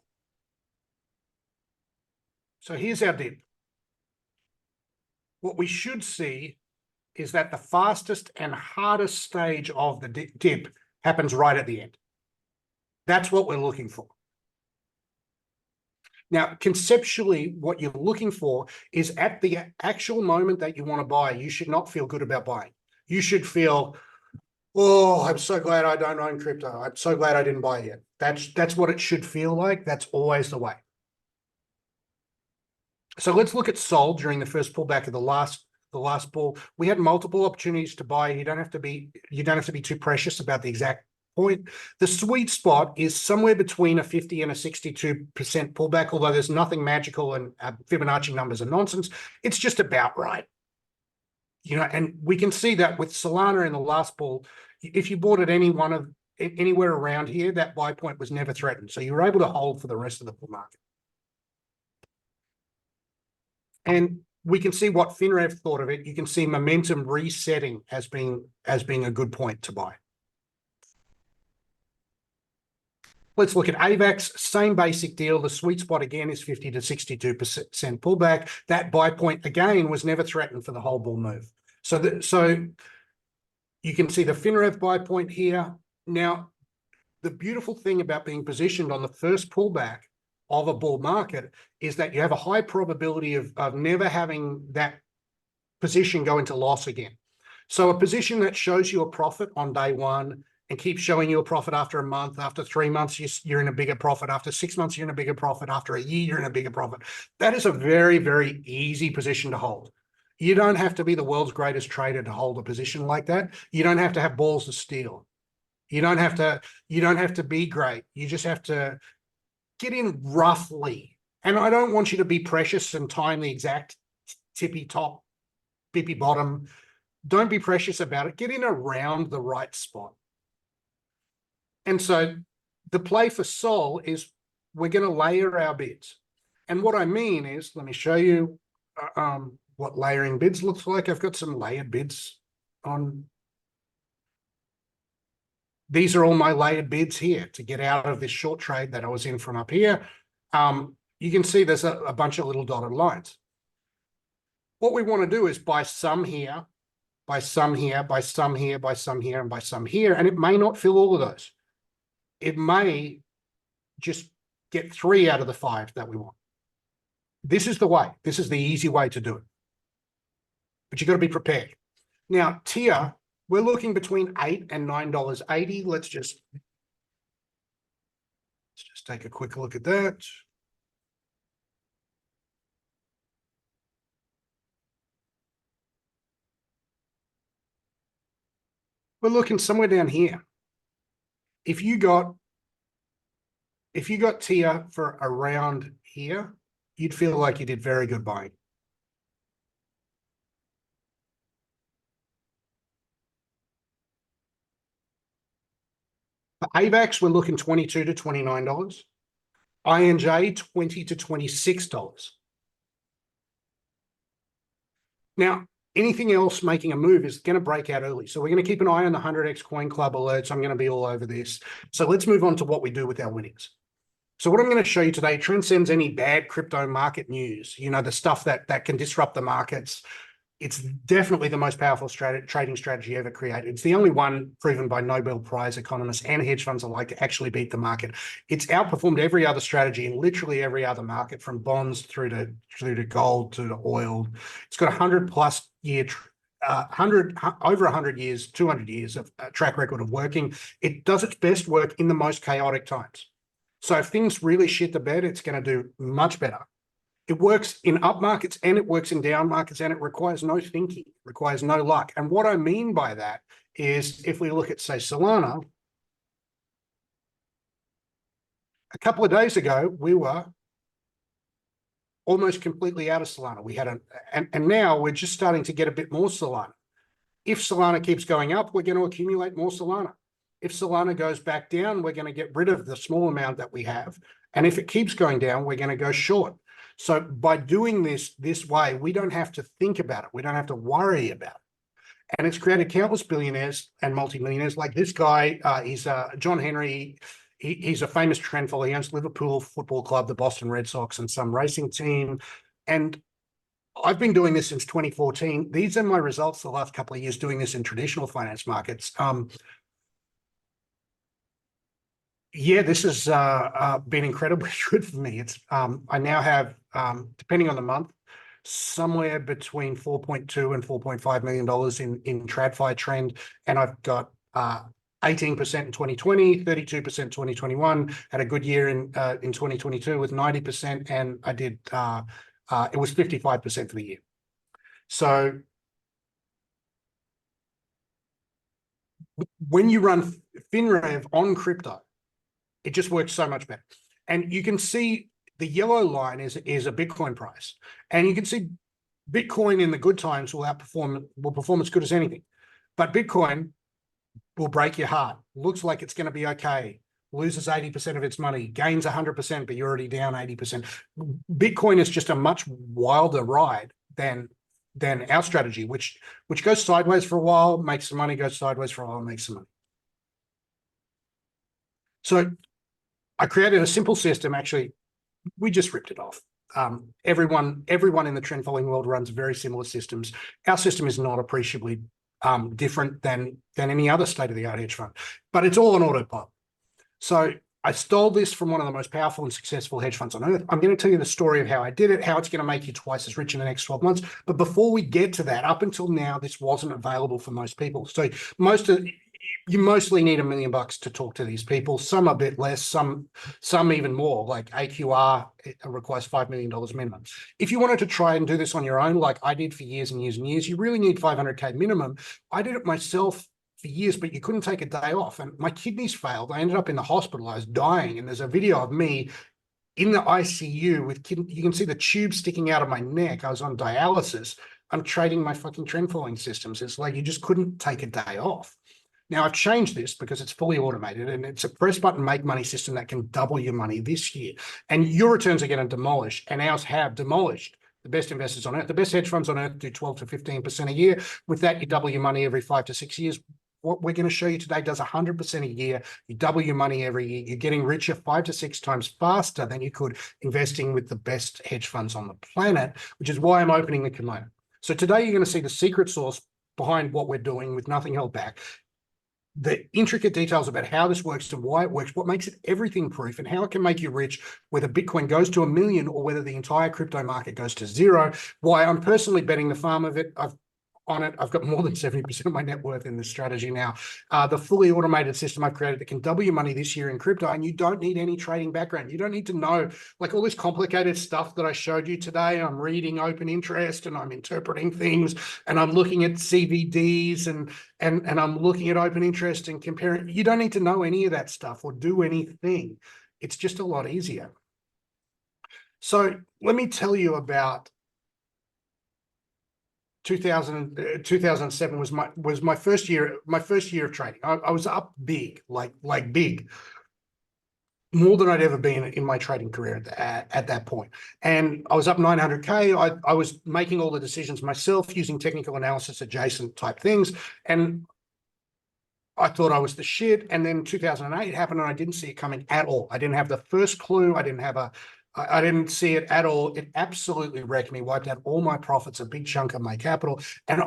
so here's our dip. What we should see is that the fastest and hardest stage of the dip happens right at the end. That's what we're looking for. Now, conceptually, what you're looking for is at the actual moment that you want to buy, you should not feel good about buying. You should feel, oh, I'm so glad I don't own crypto. I'm so glad I didn't buy yet. That's what it should feel like. That's always the way. So let's look at Sol during the first pullback of the last bull. We had multiple opportunities to buy. You don't have to be too precious about the exact point. The sweet spot is somewhere between a 50 and a 62% pullback, although there's nothing magical and Fibonacci numbers are nonsense. It's just about right. And we can see that with Solana in the last bull, if you bought at anywhere around here, that buy point was never threatened. So you were able to hold for the rest of the bull market. And we can see what FinRev thought of it. You can see momentum resetting as being a good point to buy. Let's look at AVAX, same basic deal. The sweet spot again is 50 to 62% pullback. That buy point again was never threatened for the whole bull move. So you can see the FinRev buy point here. Now, the beautiful thing about being positioned on the first pullback of a bull market is that you have a high probability of never having that position go into loss again. So a position that shows you a profit on day one and keeps showing you a profit after a month, after 3 months, you're in a bigger profit, after 6 months, you're in a bigger profit, after a year, you're in a bigger profit. That is a very, very easy position to hold. You don't have to be the world's greatest trader to hold a position like that. You don't have to have balls of steel. You don't have to be great. You just have to get in roughly. And I don't want you to be precious and time the exact tippy top, bippy bottom. Don't be precious about it. Get in around the right spot. And so the play for Sol is we're going to layer our bids. And what I mean is, let me show you what layering bids looks like. I've got some layered bids on. These are all my layered bids here to get out of this short trade that I was in from up here. You can see there's a bunch of little dotted lines. What we want to do is buy some here, buy some here, buy some here, buy some here, and buy some here. And it may not fill all of those. It may just get 3 out of the 5 that we want. This is the way. This is the easy way to do it. But you've got to be prepared. Now, tier, we're looking between $8 and $9.80. Let's just take a quick look at that. We're looking somewhere down here. If you got tier for around here, you'd feel like you did very good buying. For AVAX, we're looking $22 to $29. INJ, $20 to $26. Now, anything else making a move is going to break out early. So we're going to keep an eye on the 100x Coin Club alerts. I'm going to be all over this. So let's move on to what we do with our winnings. So what I'm going to show you today transcends any bad crypto market news, the stuff that can disrupt the markets. It's definitely the most powerful trading strategy ever created. It's the only one proven by Nobel Prize economists and hedge funds alike to actually beat the market. It's outperformed every other strategy in literally every other market, from bonds through to gold to oil. It's got 100+ year, over 100 years, 200 years of track record of working. It does its best work in the most chaotic times. So if things really shit the bed, it's going to do much better. It works in up markets and it works in down markets, and it requires no thinking, requires no luck. And what I mean by that is, if we look at, say, Solana, a couple of days ago, we were almost completely out of Solana. We had and now we're just starting to get a bit more Solana. If Solana keeps going up, we're going to accumulate more Solana. If Solana goes back down, we're going to get rid of the small amount that we have. And if it keeps going down, we're going to go short. So by doing this way, we don't have to think about it. We don't have to worry about it. And it's created countless billionaires and multimillionaires like this guy. He's John Henry. He's a famous trend follower. He owns Liverpool Football Club, the Boston Red Sox, and some racing team. And I've been doing this since 2014. These are my results the last couple of years doing this in traditional finance markets. Yeah, this has been incredibly good for me. It's I now have, depending on the month, somewhere between 4.2 and $4.5 million in TradFi trend, and I've got 18% in 2020, 32% 2021. Had a good year in 2022 with 90%, and I did it was 55% for the year. So when you run FinRev on crypto, it just works so much better. And you can see the yellow line is a Bitcoin price. And you can see Bitcoin in the good times will perform as good as anything. But Bitcoin will break your heart. Looks like it's going to be okay. Loses 80% of its money, gains 100%, but you're already down 80%. Bitcoin is just a much wilder ride than our strategy, which goes sideways for a while, makes some money, goes sideways for a while, makes some money. So I created a simple system. Actually, we just ripped it off. Everyone in the trend following world runs very similar systems. Our system is not appreciably different than any other state-of-the-art hedge fund, but it's all on autopilot. So I stole this from one of the most powerful and successful hedge funds on earth. I'm going to tell you the story of how I did it, how it's going to make you twice as rich in the next 12 months. But before we get to that, up until now, this wasn't available for most people. So you mostly need $1 million to talk to these people. Some a bit less, some even more. Like AQR, it requires $5 million minimum. If you wanted to try and do this on your own, like I did for years and years and years, you really need 500K minimum. I did it myself for years, but you couldn't take a day off. And my kidneys failed. I ended up in the hospital. I was dying. And there's a video of me in the ICU with you can see the tube sticking out of my neck. I was on dialysis. I'm trading my fucking trend following systems. It's like you just couldn't take a day off. Now, I've changed this because it's fully automated and it's a press button make money system that can double your money this year. And your returns are going to demolish, and ours have demolished the best investors on earth. The best hedge funds on earth do 12 to 15% a year. With that, you double your money every 5 to 6 years. What we're going to show you today does 100% a year. You double your money every year. You're getting richer 5 to 6 times faster than you could investing with the best hedge funds on the planet, which is why I'm opening the kimono. So today you're going to see the secret sauce behind what we're doing with nothing held back. The intricate details about how this works and why it works, what makes it everything proof, and how it can make you rich, whether Bitcoin goes to $1 million or whether the entire crypto market goes to zero, why I'm personally betting the farm of it. I've got more than 70% of my net worth in this strategy now. The fully automated system I've created that can double your money this year in crypto, and you don't need any trading background. You don't need to know like all this complicated stuff that I showed you today. I'm reading open interest and I'm interpreting things and I'm looking at CVDs and I'm looking at open interest and comparing. You don't need to know any of that stuff or do anything. It's just a lot easier. So let me tell you about 2007 was my first year of trading. I was up big, like big, more than I'd ever been in my trading career at that point. And I was up 900K. I was making all the decisions myself using technical analysis adjacent type things. And I thought I was the shit. And then 2008 happened and I didn't see it coming at all. I didn't have the first clue. I didn't see it at all. It absolutely wrecked me, wiped out all my profits, a big chunk of my capital. And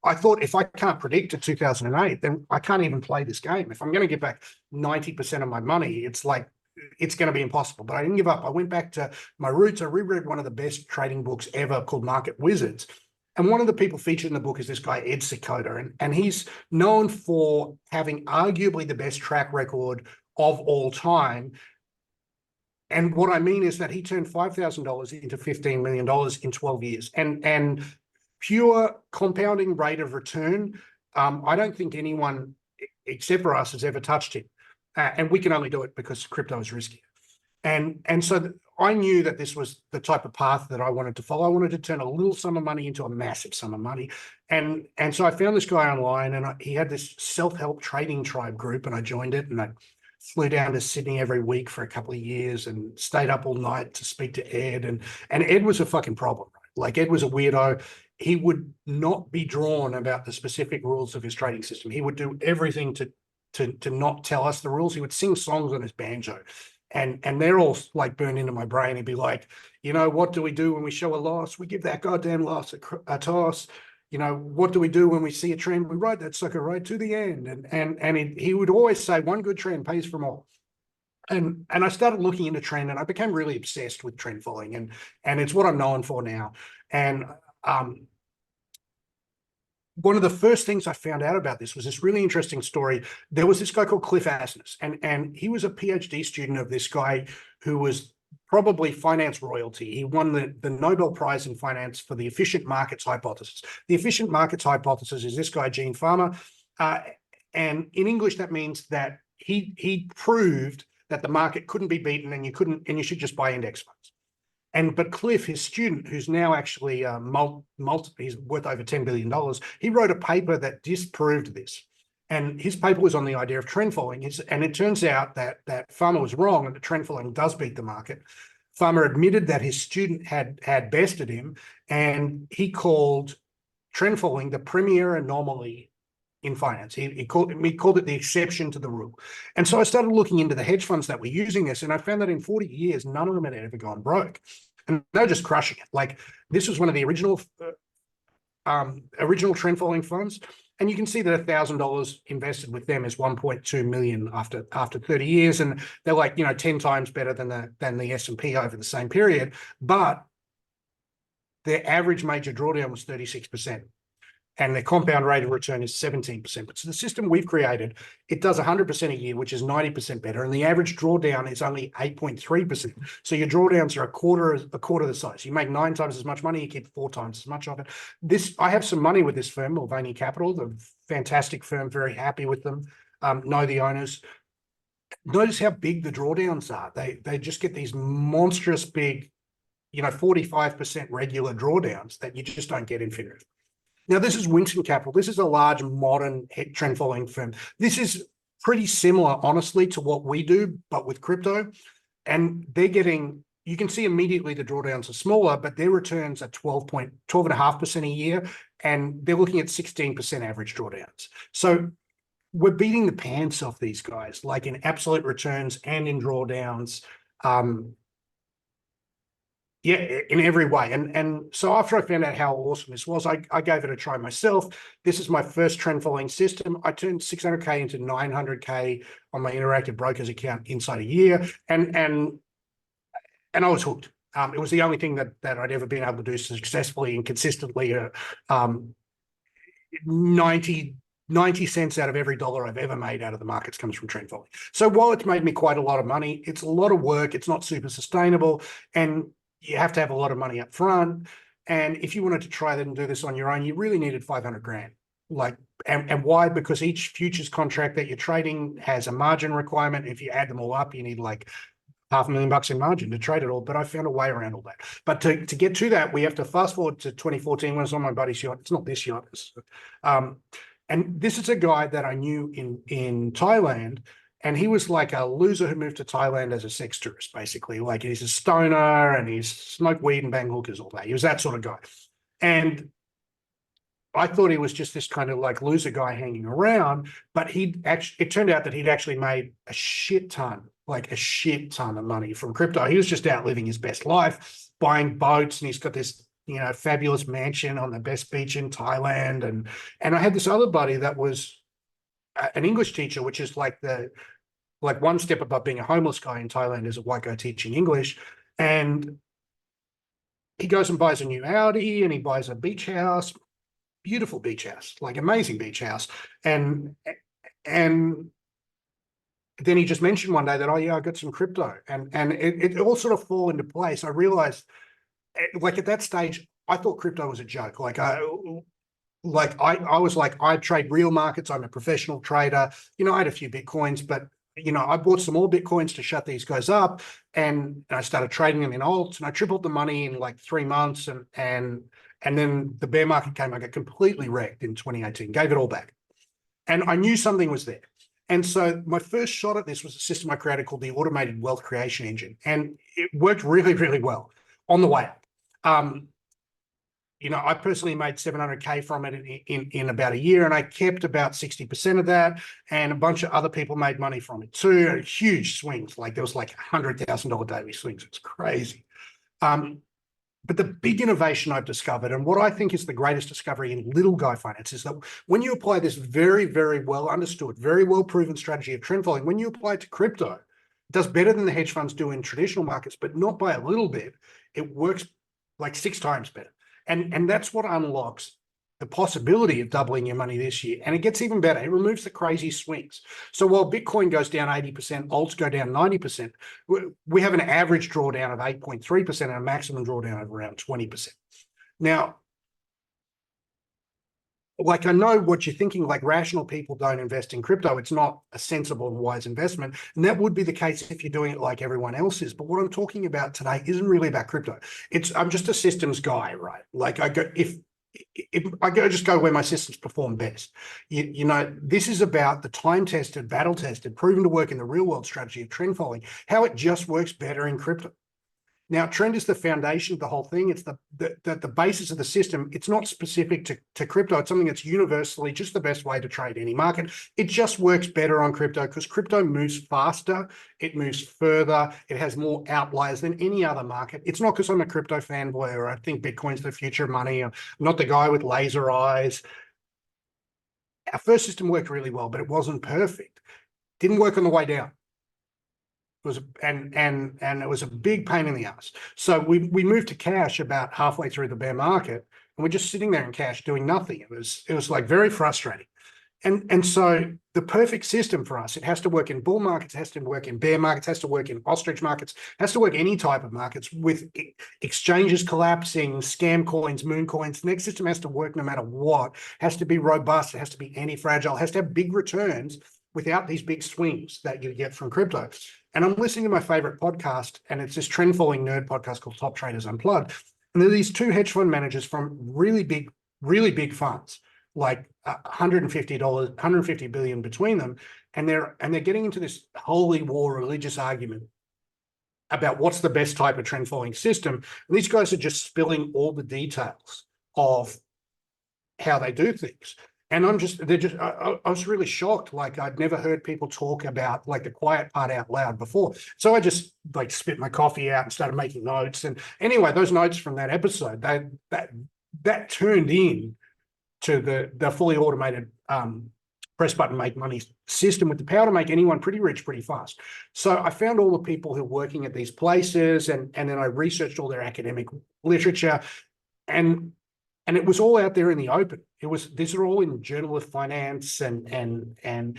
I thought if I can't predict at 2008, then I can't even play this game. If I'm going to get back 90% of my money, it's like, it's going to be impossible. But I didn't give up. I went back to my roots. I reread one of the best trading books ever called Market Wizards. And one of the people featured in the book is this guy, Ed Seykota. And he's known for having arguably the best track record of all time. And what I mean is that he turned $5,000 into $15 million in 12 years. And pure compounding rate of return, I don't think anyone except for us has ever touched it. And we can only do it because crypto is risky. And so I knew that this was the type of path that I wanted to follow. I wanted to turn a little sum of money into a massive sum of money. And so I found this guy online and he had this self-help trading tribe group and I joined it and I flew down to Sydney every week for a couple of years and stayed up all night to speak to Ed. And Ed was a fucking problem. Right? Like Ed was a weirdo. He would not be drawn about the specific rules of his trading system. He would do everything to not tell us the rules. He would sing songs on his banjo. And they're all like burned into my brain. He'd be like, what do we do when we show a loss? We give that goddamn loss a toss. What do we do when we see a trend? We ride that sucker right to the end. And he would always say one good trend pays for more. And I started looking into trend, and I became really obsessed with trend following, and it's what I'm known for now. And one of the first things I found out about this was this really interesting story. There was this guy called Cliff Asness, and he was a PhD student of this guy who was probably finance royalty. He won the Nobel Prize in finance for the efficient markets hypothesis. The efficient markets hypothesis is this guy, Gene Farmer. And in English, that means that he proved that the market couldn't be beaten and you should just buy index funds. But Cliff, his student, who's now actually he's worth over $10 billion, he wrote a paper that disproved this. And his paper was on the idea of trend following. And it turns out that Farmer was wrong and that trend following does beat the market. Farmer admitted that his student had bested him, and he called trend following the premier anomaly in finance. He called it the exception to the rule. And so I started looking into the hedge funds that were using this, and I found that in 40 years, none of them had ever gone broke. And they're just crushing it. Like, this was one of the original trend following funds. And you can see that $1,000 invested with them is 1.2 million after 30 years. And they're like, 10 times better than the S&P over the same period. But their average major drawdown was 36%. And their compound rate of return is 17%. But so the system we've created, it does 100% a year, which is 90% better. And the average drawdown is only 8.3%. So your drawdowns are a quarter the size. You make 9 times as much money, you keep 4 times as much of it. I have some money with this firm, Mulvaney Capital, a fantastic firm, very happy with them, know the owners. Notice how big the drawdowns are. They just get these monstrous big, 45% regular drawdowns that you just don't get in FINREV. Now, this is Winton Capital. This is a large modern trend following firm. This is pretty similar, honestly, to what we do, but with crypto. And they're getting, you can see immediately the drawdowns are smaller, but their returns are 12.5% a year. And they're looking at 16% average drawdowns. So we're beating the pants off these guys, like in absolute returns and in drawdowns. Yeah, in every way. And so after I found out how awesome this was, I gave it a try myself. This is my first trend following system. I turned 600K into 900K on my Interactive Brokers account inside a year. And I was hooked. It was the only thing that I'd ever been able to do successfully and consistently. 90 cents out of every dollar I've ever made out of the markets comes from trend following. So while it's made me quite a lot of money, it's a lot of work. It's not super sustainable. And you have to have a lot of money up front. And if you wanted to try that and do this on your own, you really needed 500 grand. And why? Because each futures contract that you're trading has a margin requirement. If you add them all up, you need like $500,000 in margin to trade it all. But I found a way around all that. But to get to that, we have to fast forward to 2014 when I was on my buddy's yacht. It's not this yacht. And this is a guy that I knew in Thailand. And he was like a loser who moved to Thailand as a sex tourist, basically. Like, he's a stoner and he's smoked weed and bang hookers all day. He was that sort of guy. And I thought he was just this kind of like loser guy hanging around, but it turned out that he'd actually made a shit ton of money from crypto. He was just out living his best life, buying boats, and he's got this, fabulous mansion on the best beach in Thailand. And I had this other buddy that was an English teacher, which is like one step above being a homeless guy in Thailand as a white guy teaching English. And he goes and buys a new Audi and he buys a beach house, beautiful beach house, like amazing beach house. And then he just mentioned one day that, oh yeah, I got some crypto, and it all sort of fall into place. I realized, like, at that stage, I thought crypto was a joke. I was like, I trade real markets. I'm a professional trader. I had a few Bitcoins, but I bought some more Bitcoins to shut these guys up, and I started trading them in alts, and I tripled the money in like 3 months. And then the bear market came. I got completely wrecked in 2018, gave it all back. And I knew something was there. And so my first shot at this was a system I created called the Automated Wealth Creation Engine. And it worked really, really well on the way up. I personally made 700K from it in about a year, and I kept about 60% of that. And a bunch of other people made money from it too. Huge swings, like there was like $100,000 daily swings. It's crazy. But the big innovation I've discovered, and what I think is the greatest discovery in little guy finance, is that when you apply this very, very well understood, very well proven strategy of trend following, when you apply it to crypto, it does better than the hedge funds do in traditional markets, but not by a little bit. It works like 6 times better. And that's what unlocks the possibility of doubling your money this year. And it gets even better. It removes the crazy swings. So while Bitcoin goes down 80%, alts go down 90%, we have an average drawdown of 8.3% and a maximum drawdown of around 20%. Now, like, I know what you're thinking, like rational people don't invest in crypto. It's not a sensible and wise investment. And that would be the case if you're doing it like everyone else is. But what I'm talking about today isn't really about crypto. I'm just a systems guy, right? Like if I just go where my systems perform best. This is about the time-tested, battle-tested, proven to work in the real world strategy of trend following, how it just works better in crypto. Now, trend is the foundation of the whole thing. It's the basis of the system. It's not specific to crypto. It's something that's universally just the best way to trade any market. It just works better on crypto because crypto moves faster. It moves further. It has more outliers than any other market. It's not because I'm a crypto fanboy or I think Bitcoin's the future of money. I'm not the guy with laser eyes. Our first system worked really well, but it wasn't perfect. Didn't work on the way down. It was and it was a big pain in the ass. So we moved to cash about halfway through the bear market, and we're just sitting there in cash doing nothing. It was like very frustrating. And so the perfect system for us, it has to work in bull markets, it has to work in bear markets, it has to work in ostrich markets, it has to work any type of markets with exchanges collapsing, scam coins, moon coins. The next system has to work no matter what. It has to be robust, it has to be anti-fragile, it has to have big returns without these big swings that you get from crypto. And I'm listening to my favorite podcast, and it's this trend following nerd podcast called Top Traders Unplugged. And there are these 2 hedge fund managers from really big funds, like $150 billion between them. And they're getting into this holy war religious argument about what's the best type of trend following system. And these guys are just spilling all the details of how they do things. And I was really shocked. Like, I'd never heard people talk about like the quiet part out loud before. So I just like spit my coffee out and started making notes. And anyway, those notes from that episode, that turned in to the fully automated press button make money system with the power to make anyone pretty rich pretty fast. So I found all the people who are working at these places, and then I researched all their academic literature, and it was all out there in the open. These are all in Journal of Finance, and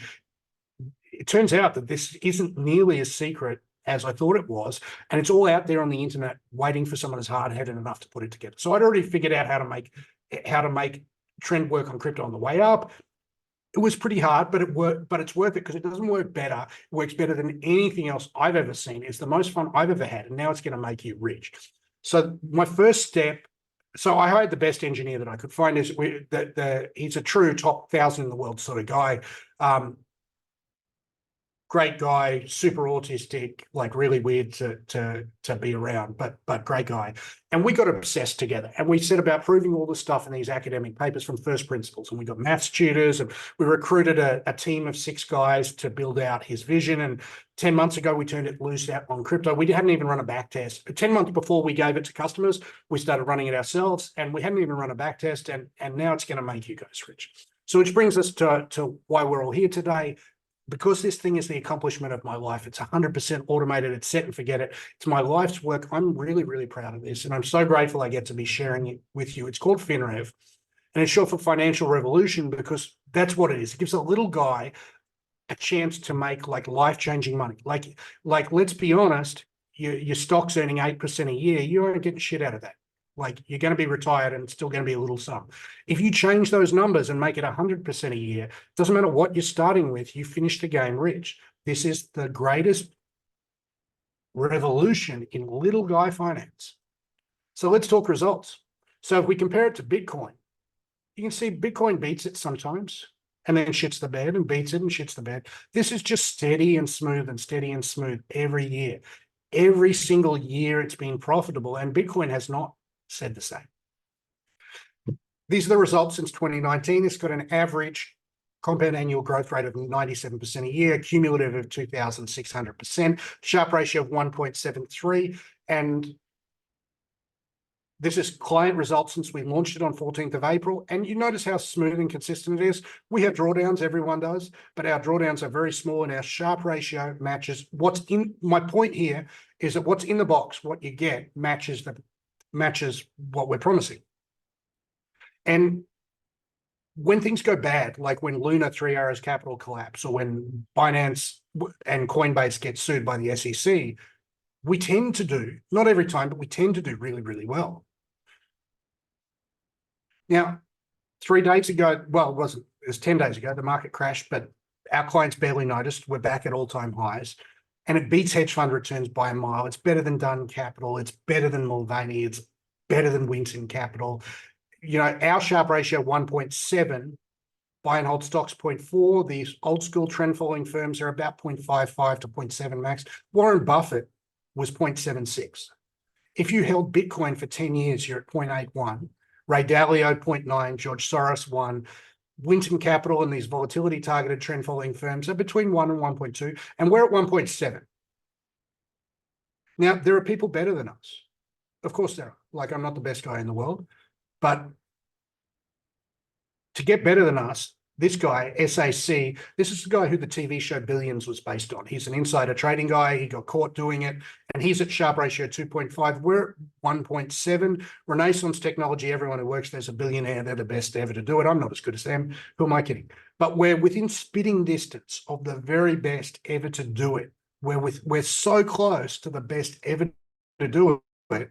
it turns out that this isn't nearly as secret as I thought it was, and it's all out there on the internet, waiting for someone who's hard-headed enough to put it together. So I'd already figured out how to make trend work on crypto on the way up. It was pretty hard, but it worked. But it's worth it because it doesn't work better. It works better than anything else I've ever seen. It's the most fun I've ever had, and now it's going to make you rich. So my first step. So I hired the best engineer that I could find. He's a true top 1,000 in the world sort of guy. Great guy, super autistic, like really weird to be around, but great guy. And we got obsessed together, and we set about proving all the stuff in these academic papers from first principles. And we got maths tutors, and we recruited a team of 6 guys to build out his vision. And 10 months ago, we turned it loose out on crypto. We hadn't even run a back test. 10 months before we gave it to customers, we started running it ourselves, and we hadn't even run a back test. And now it's going to make you guys rich. So which brings us to why we're all here today. Because this thing is the accomplishment of my life. It's 100% automated. It's set and forget it. It's my life's work. I'm really, really proud of this. And I'm so grateful I get to be sharing it with you. It's called FinRev, and it's short for Financial Revolution, because that's what it is. It gives a little guy a chance to make like life-changing money. Like let's be honest, your stock's earning 8% a year. You aren't getting shit out of that. Like, you're going to be retired and it's still going to be a little sum. If you change those numbers and make it 100% a year, it doesn't matter what you're starting with, you finish the game rich. This is the greatest revolution in little guy finance. So let's talk results. So if we compare it to Bitcoin, you can see Bitcoin beats it sometimes. and then shits the bed and beats it and shits the bed. This is just steady and smooth and steady and smooth every year. Every single year it's been profitable, and Bitcoin has not said the same. These are the results since 2019. It's got an average compound annual growth rate of 97% a year, cumulative of 2,600%, Sharpe ratio of 1.73, and this is client results since we launched it on 14th of April. And you notice how smooth and consistent it is. We have drawdowns, everyone does, but our drawdowns are very small and our Sharpe ratio matches what's in. My point here is that what's in the box, what you get, matches what we're promising. And when things go bad, like when Luna 3 Arrows Capital collapse, or when Binance and Coinbase get sued by the SEC, we tend to do, not every time, but we tend to do really, really well. Now, 3 days ago, well, it was 10 days ago, the market crashed, but our clients barely noticed. We're back at all-time highs, and it beats hedge fund returns by a mile. It's better than Dunn Capital. It's better than Mulvaney. It's better than Winton Capital. You know, our Sharpe ratio 1.7, buy and hold stocks 0.4. These old school trend following firms are about 0.55 to 0.7 max. Warren Buffett was 0.76. If you held Bitcoin for 10 years, you're at 0.81. Ray Dalio 0.9, George Soros 1, Winton Capital and these volatility targeted trend following firms are between 1 and 1.2, and we're at 1.7. Now, there are people better than us. Of course there are. Like, I'm not the best guy in the world, but to get better than us, this guy, SAC, this is the guy who the TV show Billions was based on. He's an insider trading guy. He got caught doing it, and he's at Sharpe ratio 2.5. We're at 1.7. Renaissance Technology, everyone who works there's a billionaire. They're the best ever to do it. I'm not as good as them. Who am I kidding? But we're within spitting distance of the very best ever to do it. We're so close to the best ever to do it.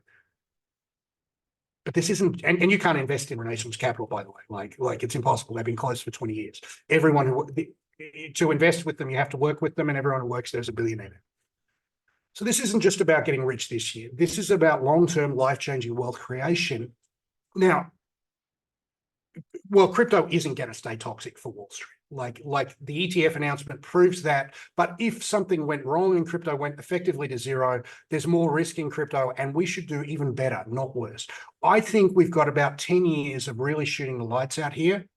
But this isn't, and you can't invest in Renaissance Capital, by the way. Like it's impossible. They've been closed for 20 years. Everyone to invest with them, you have to work with them, and everyone who works there is a billionaire. So this isn't just about getting rich this year. This is about long-term, life-changing wealth creation. Now, well, crypto isn't going to stay toxic for Wall Street. Like the ETF announcement proves that. But if something went wrong and crypto went effectively to zero, there's more risk in crypto, and we should do even better, not worse. I think we've got about 10 years of really shooting the lights out here.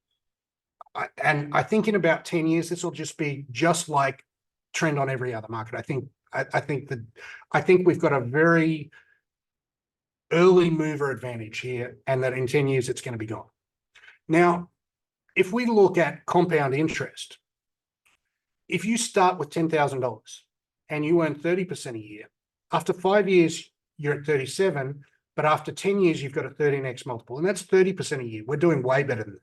And I think in about 10 years, this will just be just like trend on every other market. I think we've got a very early mover advantage here, and that in 10 years, it's going to be gone. Now, if we look at compound interest, if you start with $10,000 and you earn 30% a year, after 5 years, you're at 37, but after 10 years, you've got a 13x multiple, and that's 30% a year. We're doing way better than that.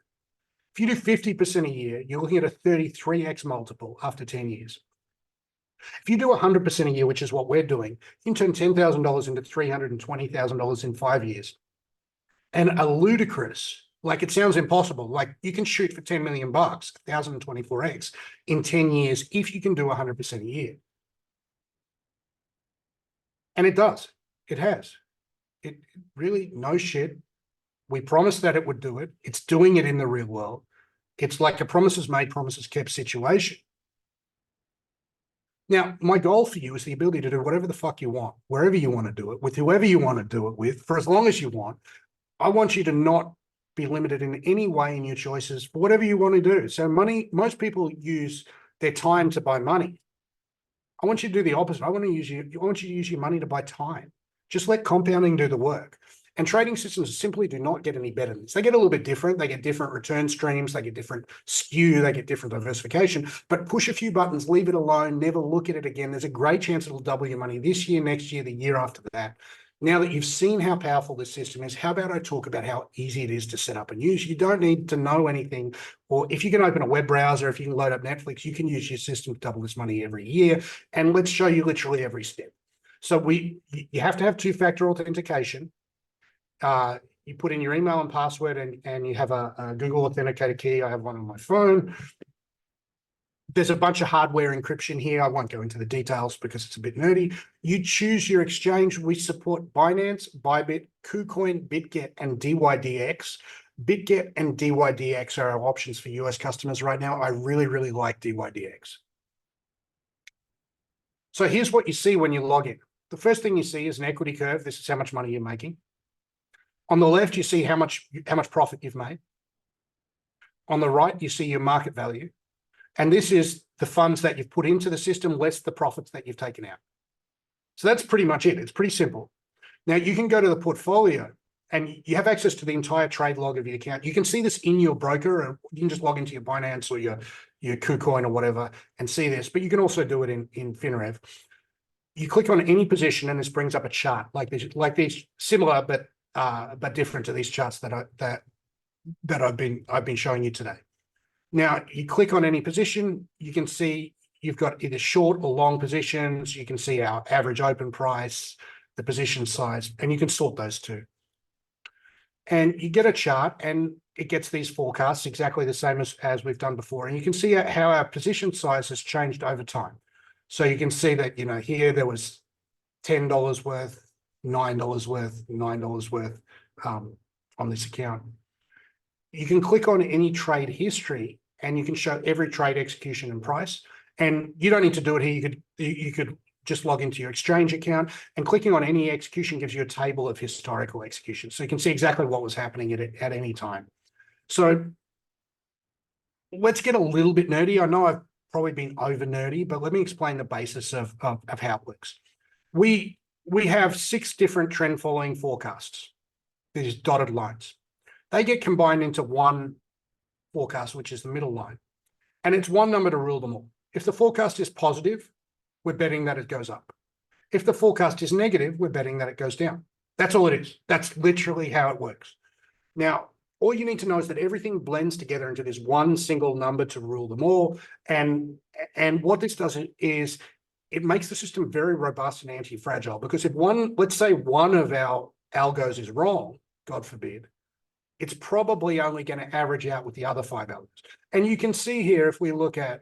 If you do 50% a year, you're looking at a 33x multiple after 10 years. If you do 100% a year, which is what we're doing, you can turn $10,000 into $320,000 in 5 years. And a ludicrous, like it sounds impossible, like you can shoot for 10 million bucks, 1,024x in 10 years if you can do 100% a year. And it does. It has. It really, no shit. We promised that it would do it. It's doing it in the real world. It's like a promises made, promises kept situation. Now, my goal for you is the ability to do whatever the fuck you want, wherever you want to do it, with whoever you want to do it with, for as long as you want. I want you to not be limited in any way in your choices for whatever you want to do. So money, most people use their time to buy money. I want you to do the opposite. I want you to use your money to buy time. Just let compounding do the work. And trading systems simply do not get any better than this. They get a little bit different. They get different return streams. They get different skew. They get different diversification. But push a few buttons, leave it alone, never look at it again. There's a great chance it'll double your money this year, next year, the year after that. Now that you've seen how powerful this system is, how about I talk about how easy it is to set up and use? You don't need to know anything. Or if you can open a web browser, if you can load up Netflix, you can use your system to double this money every year. And let's show you literally every step. So you have to have two-factor authentication. You put in your email and password, and you have a Google Authenticator key. I have one on my phone. There's a bunch of hardware encryption here. I won't go into the details because it's a bit nerdy. You choose your exchange. We support Binance, Bybit, KuCoin, BitGet, and DYDX. BitGet and DYDX are our options for US customers right now. I really, really like DYDX. So here's what you see when you log in. The first thing you see is an equity curve. This is how much money you're making. On the left, you see how much profit you've made. On the right, you see your market value. And this is the funds that you've put into the system, less the profits that you've taken out. So that's pretty much it. It's pretty simple. Now you can go to the portfolio and you have access to the entire trade log of your account. You can see this in your broker, or you can just log into your Binance or your KuCoin or whatever and see this, but you can also do it in FinRev. You click on any position and this brings up a chart like these similar, but different to these charts that I've been showing you today. Now you click on any position, you can see you've got either short or long positions. You can see our average open price, the position size, and you can sort those two. And you get a chart and it gets these forecasts exactly the same as we've done before. And you can see how our position size has changed over time. So you can see that, here there was $10 worth, $9 worth, $9 worth on this account. You can click on any trade history and you can show every trade execution and price. And you don't need to do it here. You could just log into your exchange account, and clicking on any execution gives you a table of historical execution. So you can see exactly what was happening at any time. So let's get a little bit nerdy. I know I've probably been over nerdy, but let me explain the basis of how it works. We have 6 different trend following forecasts, these dotted lines. They get combined into one forecast, which is the middle line. And it's one number to rule them all. If the forecast is positive, we're betting that it goes up. If the forecast is negative, we're betting that it goes down. That's all it is. That's literally how it works. Now, all you need to know is that everything blends together into this one single number to rule them all. And what this does is it makes the system very robust and anti-fragile, because if let's say one of our algos is wrong, God forbid, it's probably only going to average out with the other 5 algos. And you can see here, if we look at,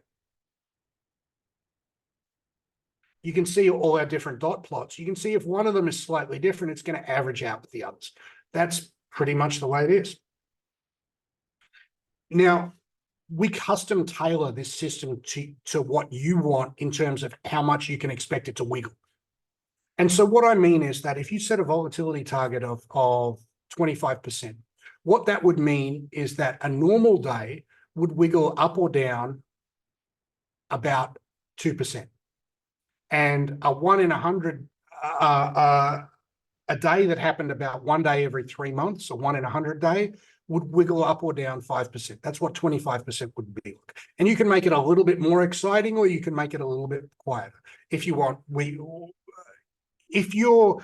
you can see all our different dot plots. You can see if one of them is slightly different, it's going to average out with the others. That's pretty much the way it is. Now, we custom tailor this system to what you want in terms of how much you can expect it to wiggle. And so what I mean is that if you set a volatility target of 25%, what that would mean is that a normal day would wiggle up or down about 2%. And a 1 in 100, a day that happened about one day every 3 months, or 1 in 100 day, would wiggle up or down 5%. That's what 25% would be. And you can make it a little bit more exciting, or you can make it a little bit quieter if you want. If you're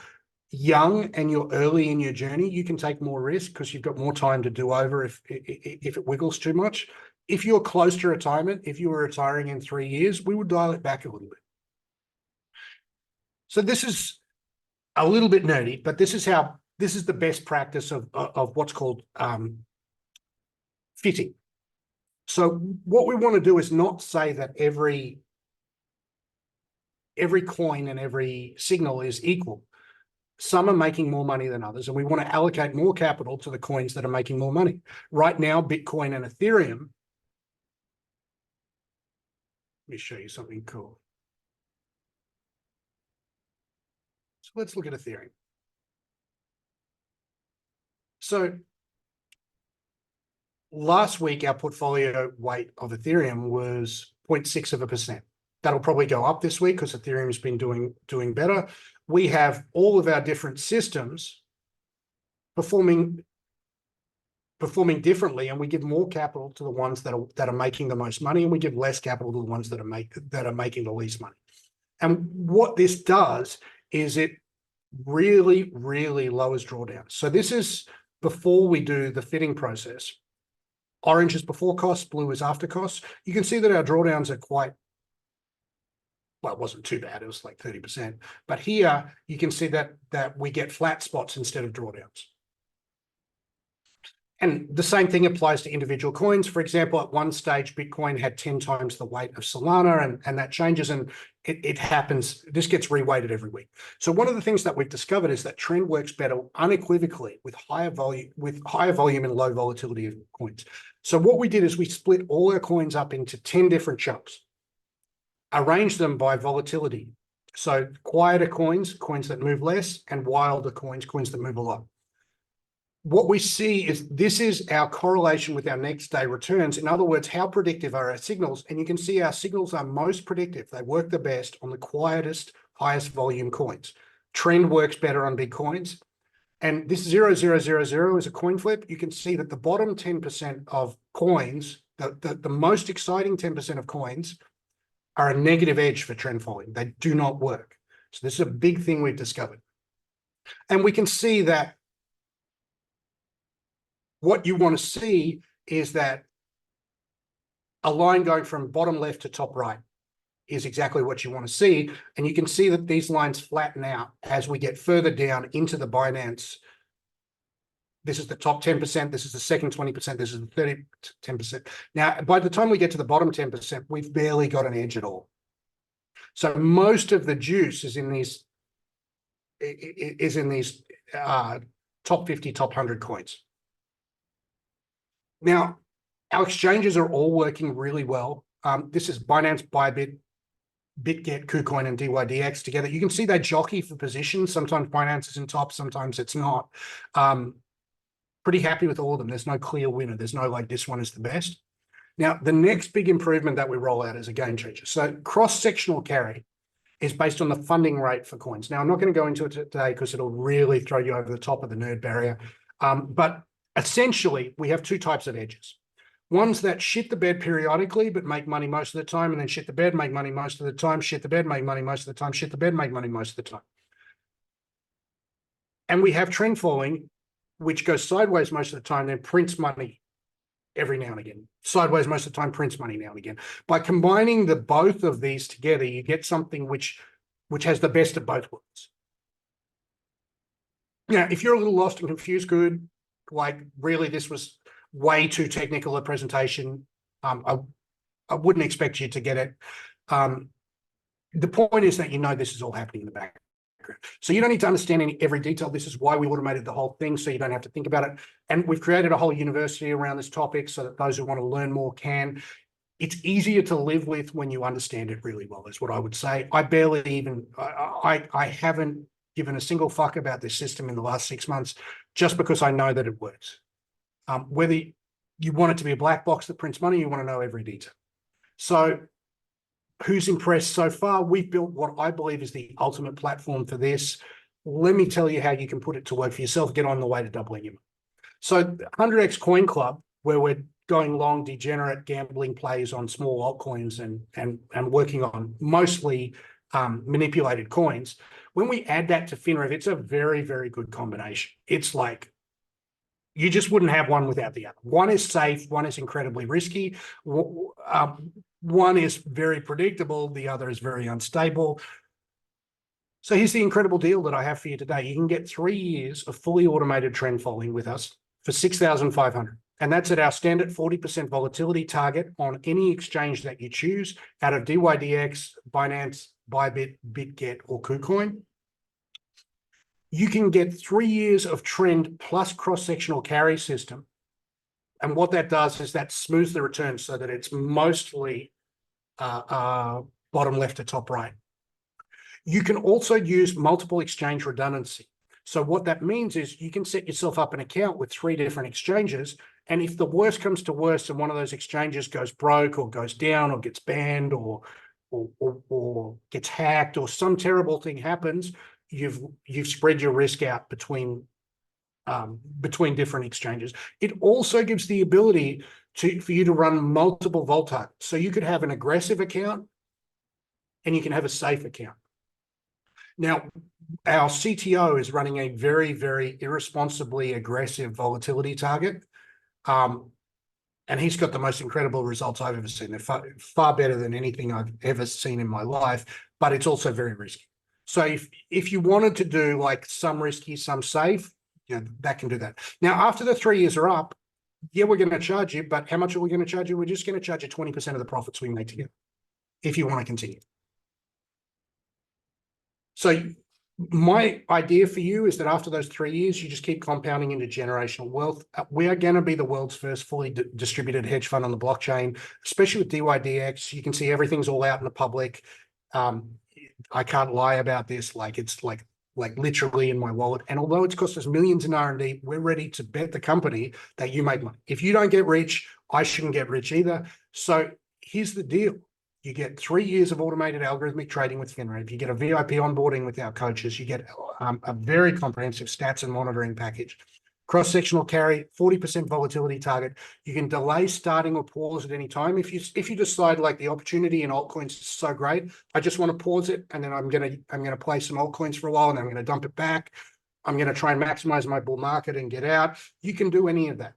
young and you're early in your journey, you can take more risk because you've got more time to do over if it wiggles too much. If you're close to retirement, if you were retiring in 3 years, we would dial it back a little bit. So this is a little bit nerdy, but this is the best practice of what's called fitting. So what we want to do is not say that every coin and every signal is equal. Some are making more money than others, and we want to allocate more capital to the coins that are making more money. Right now, Bitcoin and Ethereum. Let me show you something cool. So let's look at Ethereum. So last week, our portfolio weight of Ethereum was 0.6%. That'll probably go up this week because Ethereum's been doing better. We have all of our different systems performing differently, and we give more capital to the ones that are making the most money, and we give less capital to the ones that are making the least money. And what this does is it really, really lowers drawdowns. So this is before we do the fitting process. Orange is before costs, blue is after costs. You can see that our drawdowns are quite, well, it wasn't too bad. It was like 30%. But here you can see that we get flat spots instead of drawdowns. And the same thing applies to individual coins. For example, at one stage, Bitcoin had 10 times the weight of Solana, and that changes, and it happens. This gets reweighted every week. So one of the things that we've discovered is that trend works better unequivocally with higher volume and low volatility of coins. So what we did is we split all our coins up into 10 different chunks, arranged them by volatility. So quieter coins, coins that move less, and wilder coins, coins that move a lot. What we see is this is our correlation with our next day returns. In other words, how predictive are our signals? And you can see our signals are most predictive. They work the best on the quietest, highest volume coins. Trend works better on big coins. And this 0000 is a coin flip. You can see that the bottom 10% of coins, the most exciting 10% of coins, are a negative edge for trend following. They do not work. So this is a big thing we've discovered. And we can see that what you want to see is that a line going from bottom left to top right is exactly what you want to see. And you can see that these lines flatten out as we get further down into the Binance. This is the top 10%. This is the second 20%. This is the 10%. Now, by the time we get to the bottom 10%, we've barely got an edge at all. So most of the juice is in these top 50, top 100 coins. Now, our exchanges are all working really well. This is Binance, Bybit, BitGet, KuCoin, and DYDX together. You can see they jockey for position. Sometimes Binance is in top, sometimes it's not. Pretty happy with all of them. There's no clear winner. There's no like this one is the best. Now, the next big improvement that we roll out is a game changer. So cross-sectional carry is based on the funding rate for coins. Now, I'm not going to go into it today because it'll really throw you over the top of the nerd barrier. But essentially, we have two types of edges. Ones that shit the bed periodically, but make money most of the time, and then shit the bed, make money most of the time, shit the bed, make money most of the time, shit the bed, make money most of the time. And we have trend following, which goes sideways most of the time, then prints money every now and again. Sideways most of the time, prints money now and again. By combining the both of these together, you get something which has the best of both worlds. Now, if you're a little lost and confused, good, like really this was way too technical a presentation. I wouldn't expect you to get it. The point is that you know this is all happening in the background. So you don't need to understand every detail. This is why we automated the whole thing, so you don't have to think about it. And we've created a whole university around this topic so that those who want to learn more can. It's easier to live with when you understand it really well, is what I would say. I barely even, I haven't given a single fuck about this system in the last 6 months, just because I know that it works. Whether you want it to be a black box that prints money, you want to know every detail. So who's impressed so far? We've built what I believe is the ultimate platform for this. Let me tell you how you can put it to work for yourself, get on the way to doubling your money. So 100x Coin Club, where we're going long degenerate gambling plays on small altcoins and working on mostly manipulated coins. When we add that to FinRev, it's a very, very good combination. It's like, you just wouldn't have one without the other. One is safe, one is incredibly risky. One is very predictable, the other is very unstable. So here's the incredible deal that I have for you today. You can get 3 years of fully automated trend following with us for $6,500. And that's at our standard 40% volatility target on any exchange that you choose out of DYDX, Binance, Bybit, BitGet, or KuCoin. You can get 3 years of trend plus cross-sectional carry system. And what that does is that smooths the returns so that it's mostly bottom left to top right. You can also use multiple exchange redundancy. So what that means is you can set yourself up an account with 3 different exchanges. And if the worst comes to worst and one of those exchanges goes broke or goes down or gets banned or gets hacked or some terrible thing happens, you've spread your risk out between different exchanges. It also gives the ability for you to run multiple vol targets. So you could have an aggressive account and you can have a safe account. Now, our CTO is running a very, very irresponsibly aggressive volatility target. And he's got the most incredible results I've ever seen. They're far better than anything I've ever seen in my life, but it's also very risky. So if you wanted to do like some risky, some safe, that can do that. Now, after the 3 years are up, yeah, we're going to charge you, but how much are we going to charge you? We're just going to charge you 20% of the profits we make together if you want to continue. So my idea for you is that after those 3 years, you just keep compounding into generational wealth. We are going to be the world's first fully distributed hedge fund on the blockchain, especially with DYDX. You can see everything's all out in the public. I can't lie about this. Like it's like literally in my wallet. And although it's cost us millions in R&D, we're ready to bet the company that you make money. If you don't get rich, I shouldn't get rich either. So here's the deal. You get 3 years of automated algorithmic trading with FinRev. You get a VIP onboarding with our coaches. You get a very comprehensive stats and monitoring package. Cross-sectional carry, 40% volatility target. You can delay starting or pause at any time. If you decide like the opportunity in altcoins is so great, I just want to pause it and then I'm gonna play some altcoins for a while and then I'm gonna dump it back. I'm gonna try and maximize my bull market and get out. You can do any of that.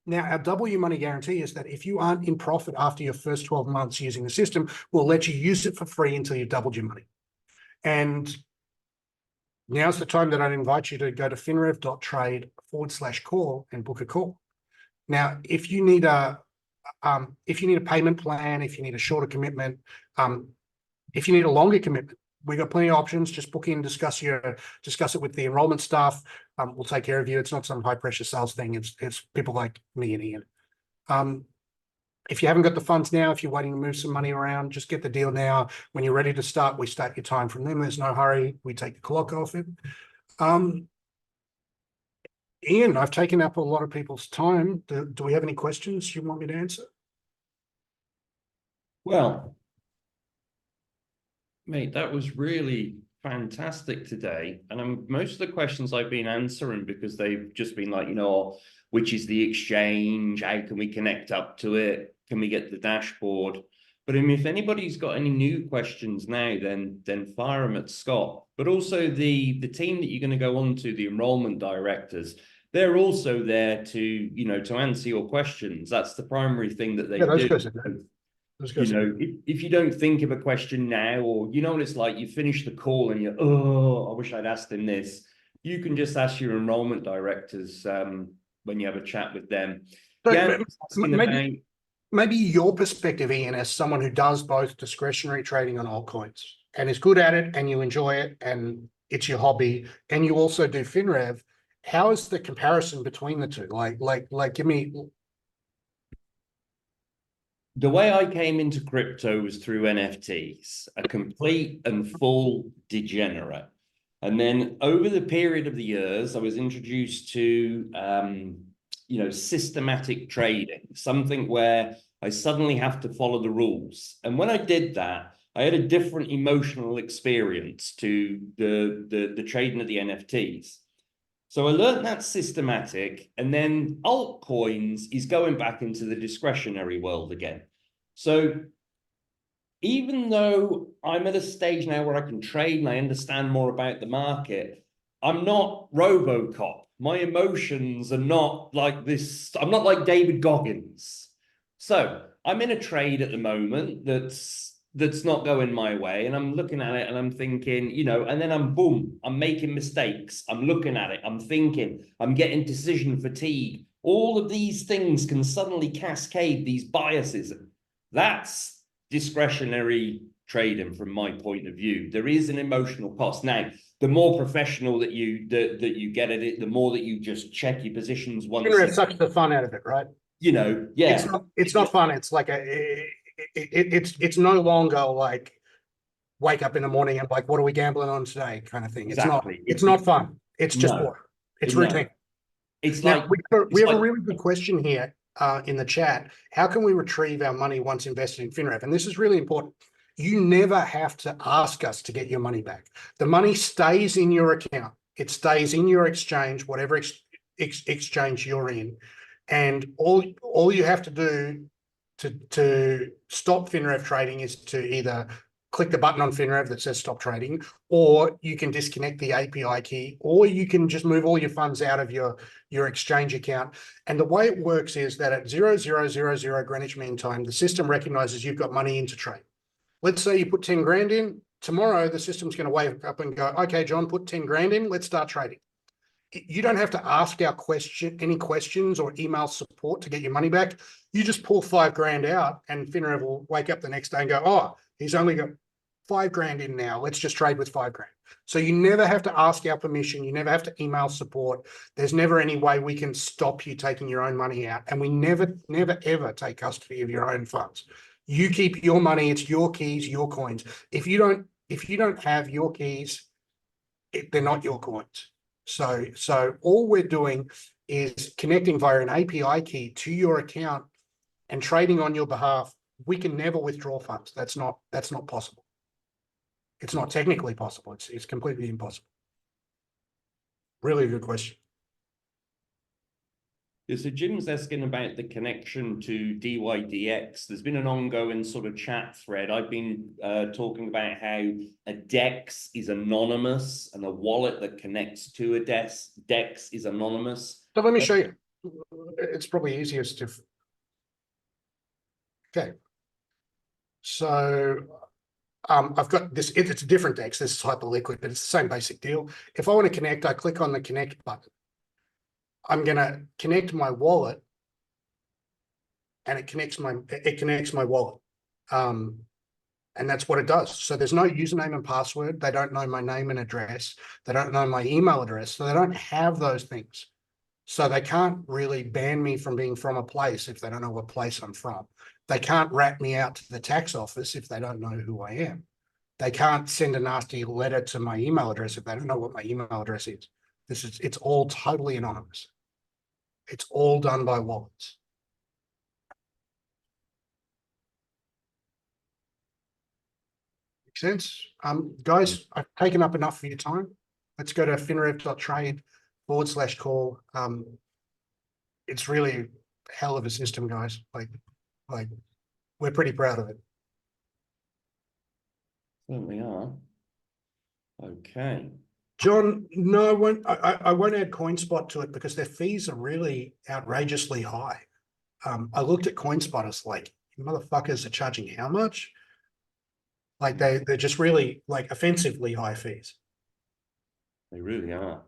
Now, our double your money guarantee is that if you aren't in profit after your first 12 months using the system, we'll let you use it for free until you've doubled your money. And now's the time that I'd invite you to go to finrev.trade/call and book a call. Now, if you need a payment plan, if you need a shorter commitment, if you need a longer commitment, we got plenty of options. Just book in, discuss it with the enrollment staff. We'll take care of you. It's not some high pressure sales thing. It's people like me and Ian. If you haven't got the funds now, if you're waiting to move some money around, just get the deal now. When you're ready to start, we start your time from them. There's no hurry. We take the clock off it. Ian, I've taken up a lot of people's time. Do we have any questions you want me to answer? Well, mate, that was really fantastic today. And most of the questions I've been answering because they've just been like, which is the exchange? How can we connect up to it? Can we get the dashboard? But I mean, if anybody's got any new questions now, then fire them at Scott. But also the team that you're going to go on to, the enrollment directors, they're also there to answer your questions. That's the primary thing that they do. If you don't think of a question now, or what it's like, you finish the call and you're, I wish I'd asked him this. You can just ask your enrollment directors when you have a chat with them. So maybe your perspective, Ian, as someone who does both discretionary trading on altcoins and is good at it and you enjoy it and it's your hobby and you also do FinRev, how is the comparison between the two? Like give me... The way I came into crypto was through NFTs, a complete and full degenerate. And then over the period of the years, I was introduced to, systematic trading, something where I suddenly have to follow the rules. And when I did that, I had a different emotional experience to the trading of the NFTs. So I learned that systematic, and then altcoins is going back into the discretionary world again. So even though I'm at a stage now where I can trade and I understand more about the market, I'm not RoboCop. My emotions are not like this. I'm not like David Goggins. So I'm in a trade at the moment that's not going my way. And I'm looking at it and I'm thinking, and then I'm making mistakes. I'm looking at it. I'm thinking, I'm getting decision fatigue. All of these things can suddenly cascade these biases. That's discretionary trading from my point of view. There is an emotional cost. Now, the more professional that you get at it, the more that you just check your positions once. It sucks the fun out of it, right? Yeah. It's not fun. It's like it's no longer like wake up in the morning and like, what are we gambling on today kind of thing. Exactly. It's not fun. It's just boring. It's routine. It's now, we have a really good question here in the chat. How can we retrieve our money once invested in FinRev? And this is really important. You never have to ask us to get your money back. The money stays in your account. It stays in your exchange, whatever exchange you're in. And all you have to do to stop FinRev trading is to either click the button on FinRev that says stop trading, or you can disconnect the API key, or you can just move all your funds out of your exchange account. And the way it works is that at 0000 Greenwich Mean Time, the system recognizes you've got money in to trade. Let's say you put 10 grand in. Tomorrow, the system's going to wake up and go, okay, John, put 10 grand in. Let's start trading. you don't have to ask any questions or email support to get your money back. You just pull $5,000 out and FINREV will wake up the next day and go, oh, he's only got $5,000 in now. Let's just trade with $5,000. So you never have to ask our permission. You never have to email support. There's never any way we can stop you taking your own money out. And we never, ever take custody of your own funds. You keep your money. It's your keys, your coins. If you don't have your keys, they're not your coins. So all we're doing is connecting via an API key to your account and trading on your behalf. We can never withdraw funds. That's not possible. It's not technically possible. It's completely impossible. Really good question. Yeah, so Jim's asking about the connection to DYDX. There's been an ongoing sort of chat thread. I've been talking about how a DEX is anonymous and a wallet that connects to a DEX is anonymous. So let me show you. It's probably easiest to. Okay. So I've got this. It's a different DEX. This is Hyperliquid, but it's the same basic deal. If I want to connect, I click on the connect button. I'm going to connect my wallet, and it connects my wallet. And that's what it does. So there's no username and password. They don't know my name and address. They don't know my email address. So they don't have those things. So they can't really ban me from being from a place if they don't know what place I'm from. They can't rat me out to the tax office if they don't know who I am. They can't send a nasty letter to my email address if they don't know what my email address is. It's all totally anonymous. It's all done by wallets. Make sense? Guys, I've taken up enough of your time. Let's go to finrev.trade/call. It's really a hell of a system, guys. Like we're pretty proud of it. Certainly are. Okay. John, no, I won't add CoinSpot to it because their fees are really outrageously high. I looked at CoinSpot, it's like, you motherfuckers are charging how much? Like they're just really like offensively high fees. They really are.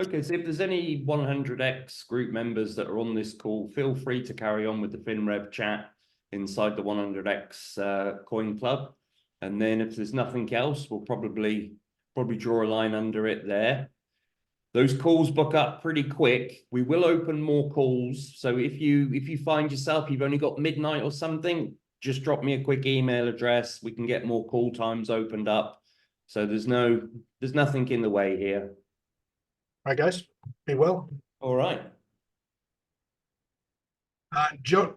Okay, so if there's any 100X group members that are on this call, feel free to carry on with the FinRev chat inside the 100X coin club. And then if there's nothing else, we'll probably draw a line under it there. Those calls book up pretty quick. We will open more calls. So if you find yourself, you've only got midnight or something, just drop me a quick email address. We can get more call times opened up. So there's nothing in the way here. All right, guys, be well. All right. John,